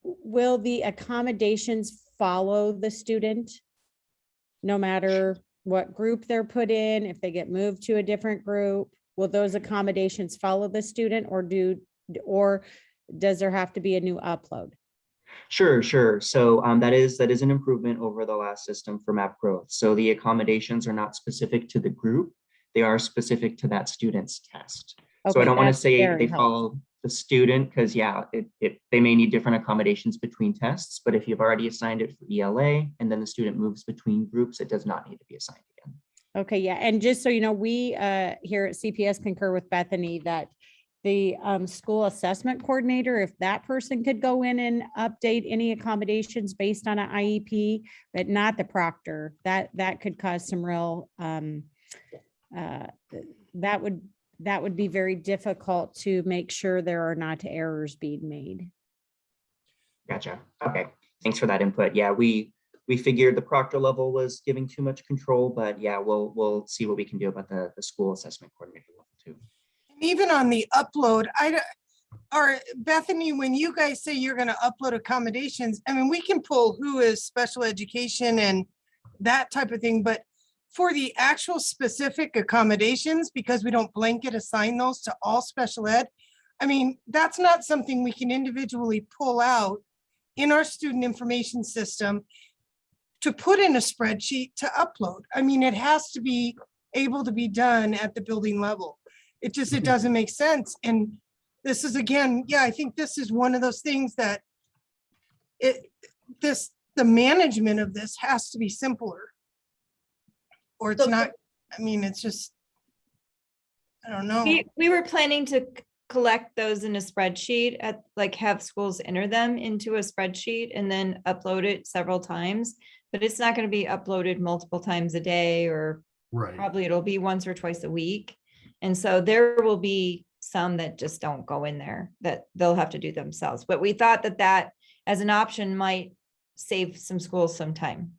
will the accommodations follow the student no matter what group they're put in? If they get moved to a different group, will those accommodations follow the student, or does there have to be a new upload? Sure. So that is an improvement over the last system for map growth. So the accommodations are not specific to the group. They are specific to that student's test. Okay, so I don't want to say they follow the student, because they may need different accommodations between tests, but if you've already assigned it for ELA and then the student moves between groups, it does not need to be assigned again. Okay, yeah. And just so you know, we here at CPS concur with Bethany that the school assessment coordinator, if that person could go in and update any accommodations based on an IEP, but not the proctor, that could cause some real, that would be very difficult to make sure there are not errors being made. Gotcha. Okay, thanks for that input. Yeah, we figured the proctor level was giving too much control, but yeah, we'll see what we can do about the school assessment coordinator level too. Even on the upload, Bethany, when you guys say you're going to upload accommodations, I mean, we can pull who is special education and that type of thing, but for the actual specific accommodations, because we don't blanket assign those to all special ed, I mean, that's not something we can individually pull out in our student information system to put in a spreadsheet to upload. I mean, it has to be able to be done at the building level. It doesn't make sense. And this is, again, I think this is one of those things that the management of this has to be simpler, or it's not. I mean, it's just, I don't know. We were planning to collect those in a spreadsheet have schools enter them into a spreadsheet and then upload it several times, but it's not going to be uploaded multiple times a day, or probably it'll be once or twice a week. And so there will be some that just don't go in there, that they'll have to do themselves. But we thought that as an option might save some schools some time.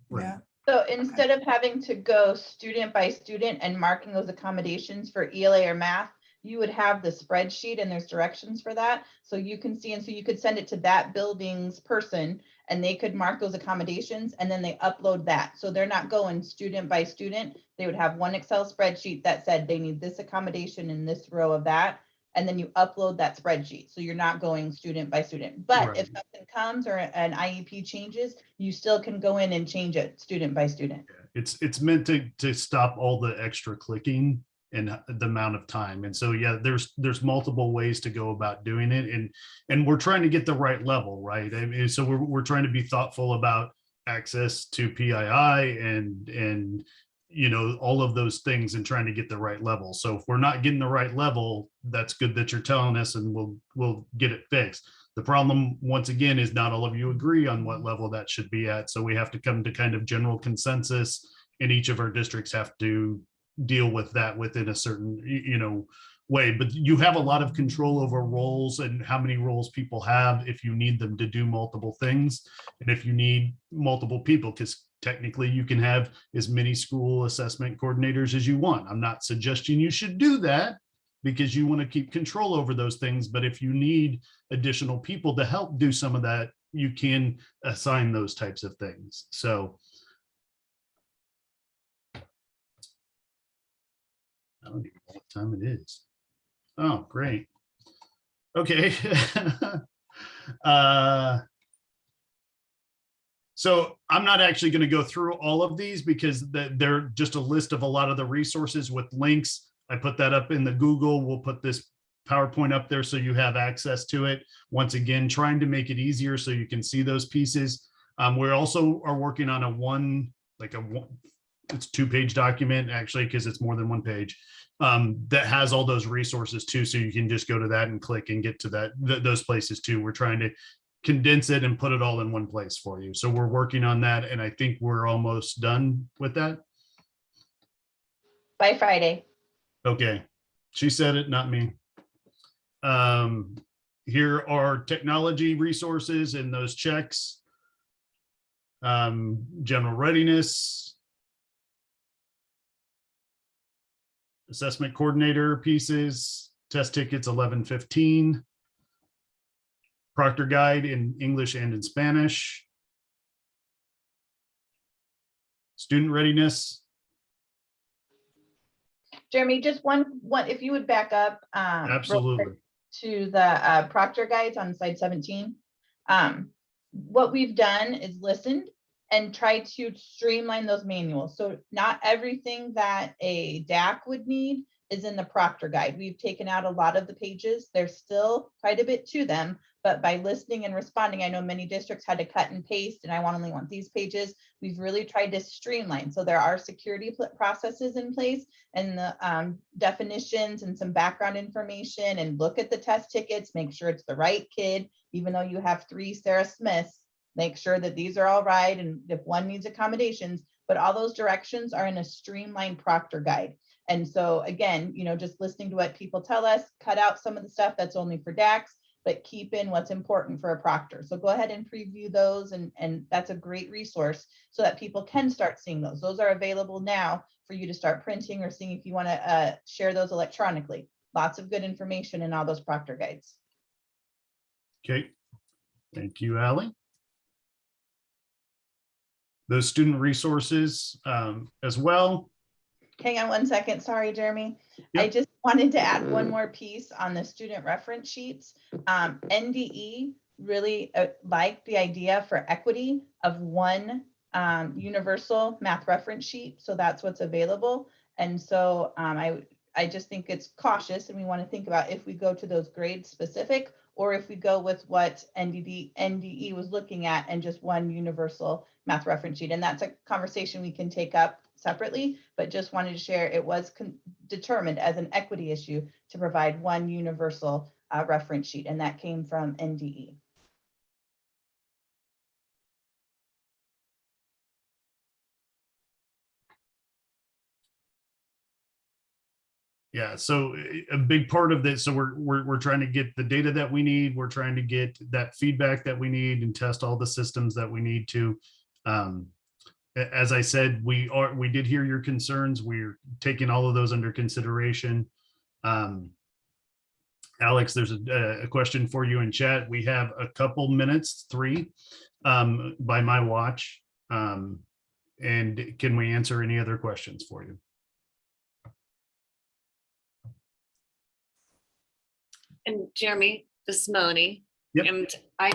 Right. So instead of having to go student by student and marking those accommodations for ELA or math, you would have the spreadsheet and there's directions for that. So you can see, and so you could send it to that building's person and they could mark those accommodations and then they upload that. So they're not going student by student. They would have one Excel spreadsheet that said they need this accommodation in this row of that. And then you upload that spreadsheet. So you're not going student by student. But if Right. something comes or an IEP changes, you still can go in and change it student by student. It's meant to stop all the extra clicking and the amount of time. And so, yeah, there's multiple ways to go about doing it. And we're trying to get the right level, right? I mean, so we're trying to be thoughtful about access to PII and you know, all of those things and trying to get the right level. So if we're not getting the right level, that's good that you're telling us and we'll get it fixed. The problem, once again, is not all of you agree on what level that should be at. So we have to come to kind of general consensus, and each of our districts have to deal with that within a certain, you know, way. But you have a lot of control over roles and how many roles people have if you need them to do multiple things. And if you need multiple people, because technically you can have as many school assessment coordinators as you want. I'm not suggesting you should do that because you want to keep control over those things. But if you need additional people to help do some of that, you can assign those types of things. So I don't even know what time it is. Oh, great. Okay. So I'm not actually going to go through all of these because they're just a list of a lot of the resources with links. I put that up in the Google. We'll put this PowerPoint up there so you have access to it. Once again, trying to make it easier so you can see those pieces. We also are working on it's a 2-page document actually, because it's more than 1 page, that has all those resources too. So you can just go to that and click and get to those places too. We're trying to condense it and put it all in one place for you. So we're working on that. And I think we're almost done with that. By Friday. Okay. She said it, not me. Here are technology resources and those checks. General readiness. Assessment coordinator pieces, test tickets 1115. Proctor guide in English and in Spanish. Student readiness. Jeremy, just one, if you would back up. Real quick Absolutely. to the proctor guides on slide 17. What we've done is listened and tried to streamline those manuals. So not everything that a DAC would need is in the proctor guide. We've taken out a lot of the pages. There's still quite a bit to them, but by listening and responding, I know many districts had to cut and paste and I only want these pages. We've really tried to streamline. So there are security processes in place and the definitions and some background information, and look at the test tickets, make sure it's the right kid, even though you have 3 Sarah Smiths, make sure that these are all right. And if one needs accommodations, but all those directions are in a streamlined proctor guide. And so again, you know, just listening to what people tell us, cut out some of the stuff that's only for DACs, but keep in what's important for a proctor. So go ahead and preview those, and that's a great resource so that people can start seeing those. Those are available now for you to start printing or seeing if you want to share those electronically. Lots of good information in all those proctor guides. Okay, thank you, Allie. Those student resources as well. Hang on one second. Sorry, Jeremy. Yep. I just wanted to add one more piece on the student reference sheets. NDE really liked the idea for equity of one universal math reference sheet. So that's what's available. And so I just think it's cautious, and we want to think about if we go to those grade specific or if we go with what NDE was looking at and just one universal math reference sheet. And that's a conversation we can take up separately, but just wanted to share it was determined as an equity issue to provide one universal reference sheet, and that came from NDE. Yeah, so a big part of this, so we're trying to get the data that we need, we're trying to get that feedback that we need and test all the systems that we need to. As I said, we did hear your concerns. We're taking all of those under consideration. Alex, there's a question for you in chat. We have a couple minutes, 3, by my watch. And can we answer any other questions for you? And Jeremy, this is Moni. Yep. And I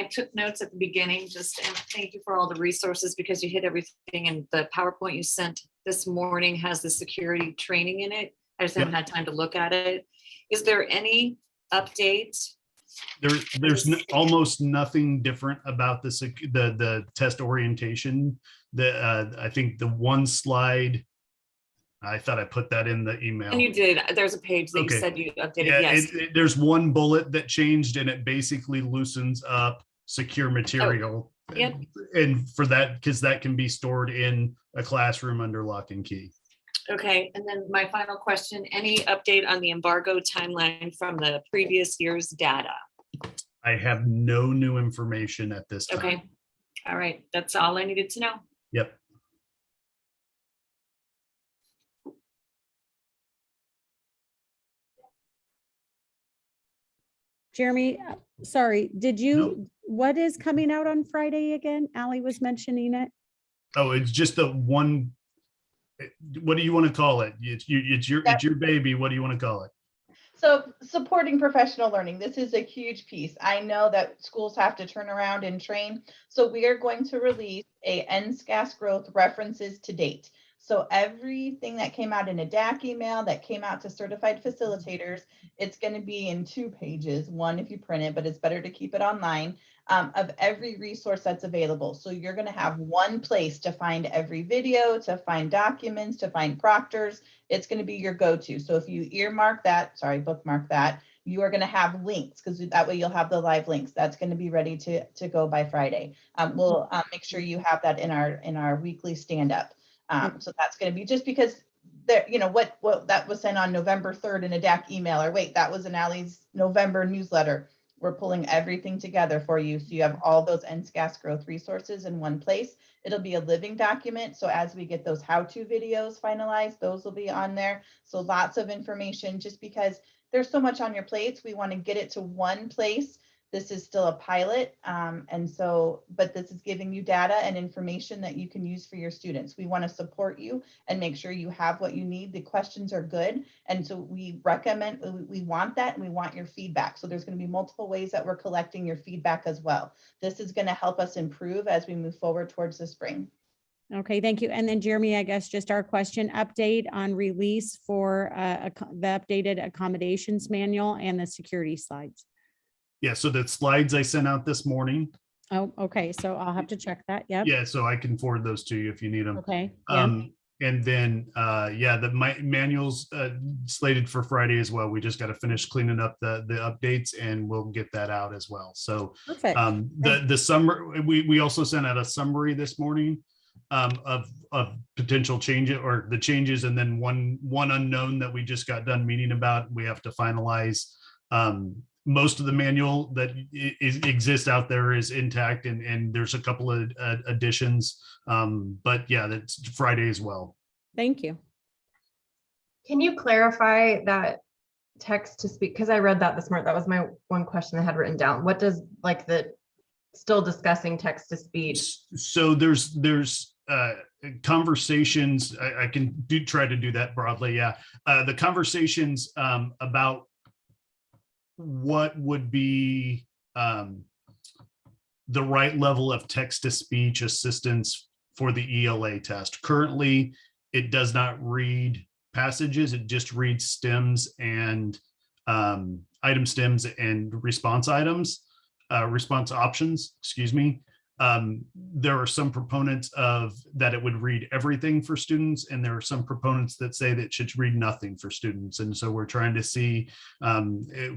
took notes at the beginning, and thank you for all the resources because you hit everything. And the PowerPoint you sent this morning has the security training in it. I just haven't had time to look at it. Is there any update? There's almost nothing different about the test orientation. I think the one slide, I thought I put that in the email. And you did. There's a page that Okay. you said you updated. Yeah, Yes. there's one bullet that changed, and it basically loosens up secure material. Yep. And for that, because that can be stored in a classroom under lock and key. Okay, and then my final question, any update on the embargo timeline from the previous year's data? I have no new information at this time. Okay, all right, that's all I needed to know. Yep. Jeremy, sorry, did you, No. what is coming out on Friday again? Ally was mentioning it. Oh, it's just the one. What do you want to call it? It's your baby. What do you want to call it? So supporting professional learning, this is a huge piece. I know that schools have to turn around and train. So we are going to release a NSCAS growth references to date. So everything that came out in a DAC email that came out to certified facilitators, it's going to be in 2 pages, one if you print it, but it's better to keep it online, of every resource that's available. So you're going to have one place to find every video, to find documents, to find proctors. It's going to be your go-to. So if you bookmark that, you are going to have links, because that way you'll have the live links. That's going to be ready to go by Friday. We'll make sure you have that in our weekly stand-up. So that's going to be, just because there, what that was sent on November 3rd in a DAC email, or wait, that was in Allie's November newsletter. We're pulling everything together for you. So you have all those NSCAS growth resources in one place. It'll be a living document. So as we get those how-to videos finalized, those will be on there. So lots of information, just because there's so much on your plates. We want to get it to one place. This is still a pilot. But this is giving you data and information that you can use for your students. We want to support you and make sure you have what you need. The questions are good. And so we want that, and we want your feedback. So there's going to be multiple ways that we're collecting your feedback as well. This is going to help us improve as we move forward towards the spring. Okay, thank you. And then Jeremy, I guess just our question update on release for the updated accommodations manual and the security slides. Yeah, so the slides I sent out this morning. Oh, okay. So I'll have to check that. Yep. Yeah, so I can forward those to you if you need them. Okay. Yeah. And then, the manuals slated for Friday as well. We just got to finish cleaning up the updates, and we'll get that out as well. So Perfect. the summary, we also sent out a summary this morning of potential changes, or the changes, and then one unknown that we just got done meeting about. We have to finalize. Most of the manual that exists out there is intact, and there's a couple of additions. But yeah, that's Friday as well. Thank you. Can you clarify that text to speak? Because I read that this morning. That was my one question I had written down. What does the still discussing text to speech? So there's conversations. I can try to do that broadly. Yeah, the conversations about what would be the right level of text-to-speech assistance for the ELA test. Currently, it does not read passages, it just reads stems and item stems and response options, excuse me. There are some proponents of that it would read everything for students, and there are some proponents that say that it should read nothing for students. And so we're trying to see,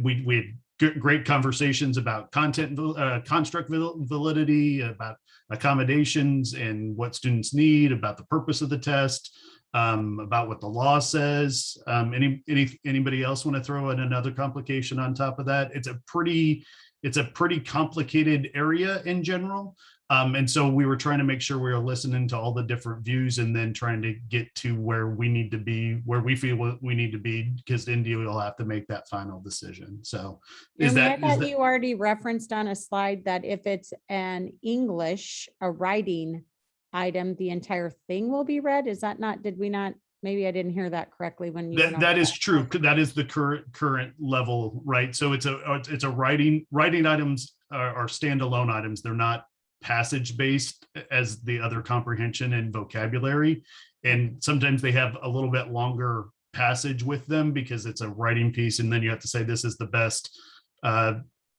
we had great conversations about content, construct validity, about accommodations and what students need, about the purpose of the test, about what the law says. Anybody else want to throw in another complication on top of that? It's a pretty complicated area in general. And so we were trying to make sure we were listening to all the different views and then trying to get to where we need to be, where we feel we need to be, because India will have to make that final decision. So is Jeremy, I that, thought you already referenced on a slide that if it's an English, a writing item, the entire thing will be read? Is that not, did we not, maybe I didn't hear that correctly when you. went that over is true. That is the current level, right? So it's a writing items are standalone items. They're not passage based as the other comprehension and vocabulary. And sometimes they have a little bit longer passage with them because it's a writing piece. And then you have to say, this is the best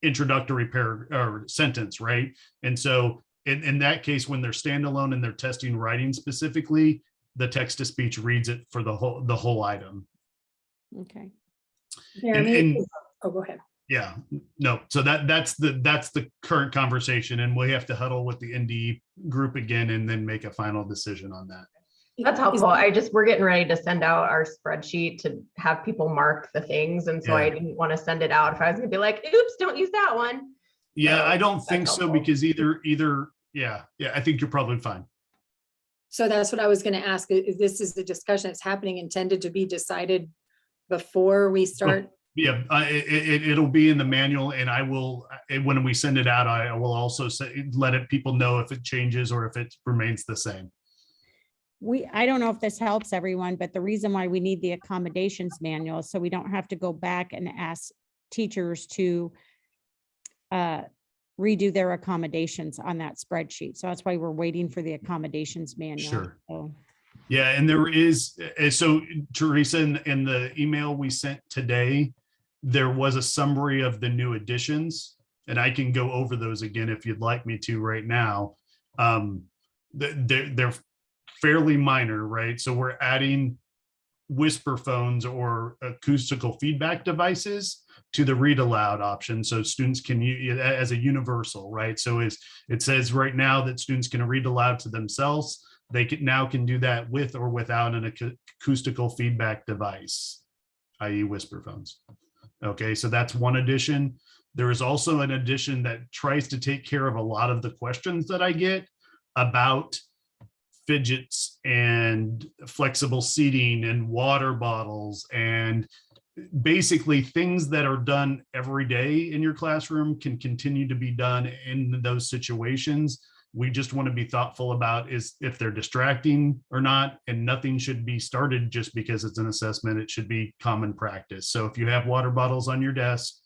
introductory or sentence, right? And so in that case, when they're standalone and they're testing writing specifically, the text to speech reads it for the whole item. Okay. Oh, go ahead. Yeah, no. So that's the current conversation, and we have to huddle with the ND group again and then make a final decision on that. That's helpful. We're getting ready to send out our spreadsheet to have people mark the things. And so I didn't want to send it out if I was gonna be like, oops, don't use that one. Yeah, So I don't think that's so, helpful. because yeah, I think you're probably fine. So that's what I was gonna ask. This is the discussion that's happening intended to be decided before we start? Yeah, it'll be in the manual, and I will, when we send it out, I will also let people know if it changes or if it remains the same. I don't know if this helps everyone, but the reason why we need the accommodations manual is so we don't have to go back and ask teachers to redo their accommodations on that spreadsheet. So that's why we're waiting for the accommodations manual. Sure. So. Yeah, and there is, so Teresa, in the email we sent today, there was a summary of the new additions, and I can go over those again if you'd like me to right now. They're fairly minor, right? So we're adding whisper phones or acoustical feedback devices to the read aloud option, so students can use it as a universal, right? So it says right now that students can read aloud to themselves. They can do that with or without an acoustical feedback device, i.e. whisper phones. Okay, so that's one addition. There is also an addition that tries to take care of a lot of the questions that I get about fidgets and flexible seating and water bottles, and basically things that are done every day in your classroom can continue to be done in those situations. We just want to be thoughtful about is if they're distracting or not, and nothing should be started just because it's an assessment. It should be common practice. So if you have water bottles on your desk,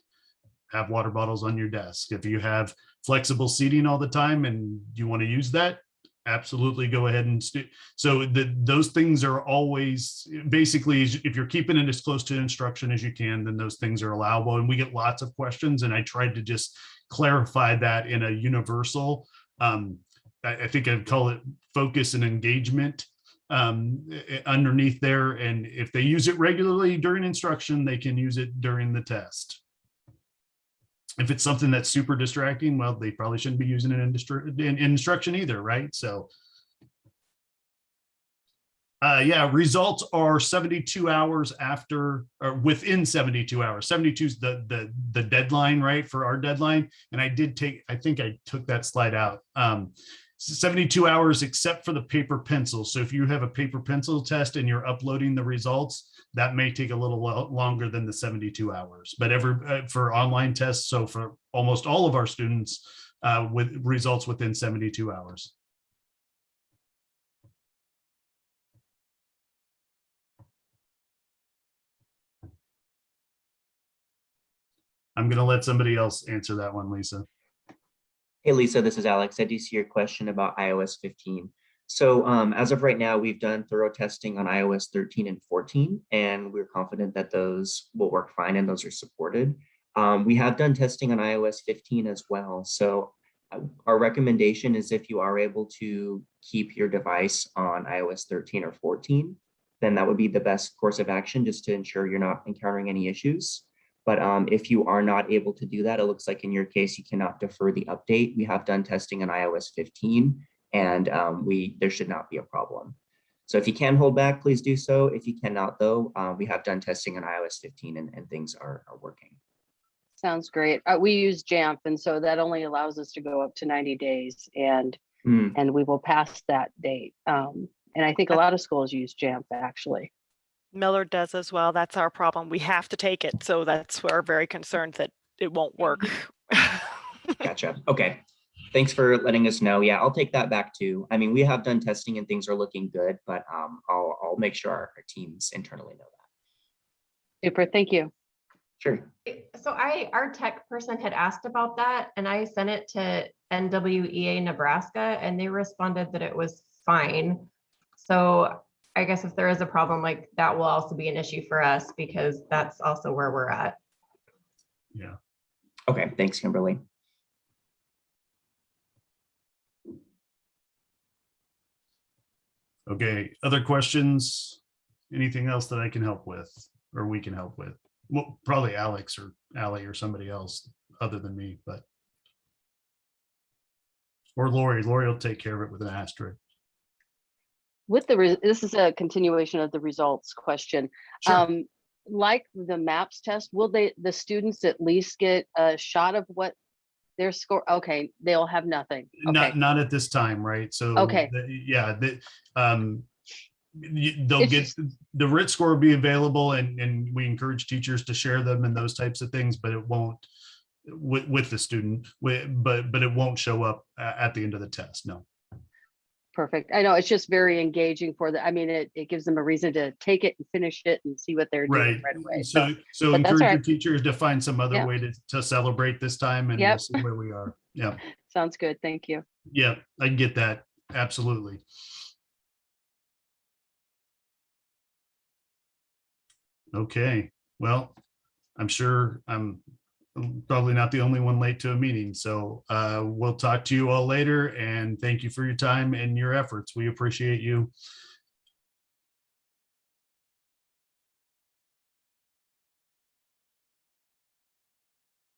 have water bottles on your desk. If you have flexible seating all the time and you want to use that, absolutely go ahead and so those things are always basically, if you're keeping it as close to instruction as you can, then those things are allowable. And we get lots of questions, and I tried to just clarify that in a universal, I think I'd call it focus and engagement underneath there. And if they use it regularly during instruction, they can use it during the test. If it's something that's super distracting, well, they probably shouldn't be using it in instruction either, right? So yeah, results are 72 hours after, or within 72 hours. 72 is the deadline, right, for our deadline. And I think I took that slide out. 72 hours except for the paper pencil. So if you have a paper pencil test and you're uploading the results, that may take a little longer than the 72 hours. But for online tests, so for almost all of our students, with results within 72 hours. I'm going to let somebody else answer that one, Lisa. Hey, Lisa, this is Alex. I do see your question about iOS 15. So as of right now, we've done thorough testing on iOS 13 and 14, and we're confident that those will work fine and those are supported. We have done testing on iOS 15 as well. So our recommendation is if you are able to keep your device on iOS 13 or 14, then that would be the best course of action just to ensure you're not encountering any issues. But if you are not able to do that, it looks like in your case, you cannot defer the update. We have done testing on iOS 15, and there should not be a problem. So if you can hold back, please do so. If you cannot, though, we have done testing on iOS 15 and things are working. Sounds great. We use JAMP, and so that only allows us to go up to 90 days, and we will pass that date. And I think a lot of schools use JAMP actually. Miller does as well. That's our problem. We have to take it. So that's why we're very concerned that it won't work. Gotcha. Okay. Thanks for letting us know. Yeah, I'll take that back too. I mean, we have done testing and things are looking good, but I'll make sure our teams internally know that. Super. Thank you. Sure. So our tech person had asked about that, and I sent it to NWEA Nebraska, and they responded that it was fine. So I guess if there is a problem, like that will also be an issue for us because that's also where we're at. Yeah. Okay. Thanks, Kimberly. Okay. Other questions? Anything else that I can help with or we can help with? Well, probably Alex or Allie or somebody else other than me, but. Or Lori. Lori will take care of it with an asterisk. With this is a continuation of the results question. Sure. Like the MAPS test, will the students at least get a shot of what their score? Okay, they'll have nothing. Okay. Not at this time, right? So Okay. They'll get the RIT score will be available, and we encourage teachers to share them and those types of things, but it won't with the student, but it won't show up at the end of the test. No. Perfect. I know it's just very engaging for the, I mean, it gives them a reason to take it and finish it and see what they're doing right away. So but that's encourage all your right. teachers to find some other way to celebrate this time, and we'll see where we are. Yeah. Sounds good. Thank you. Yeah, I get that. Absolutely. Okay. Well, I'm sure I'm probably not the only one late to a meeting. So we'll talk to you all later, and thank you for your time and your efforts. We appreciate you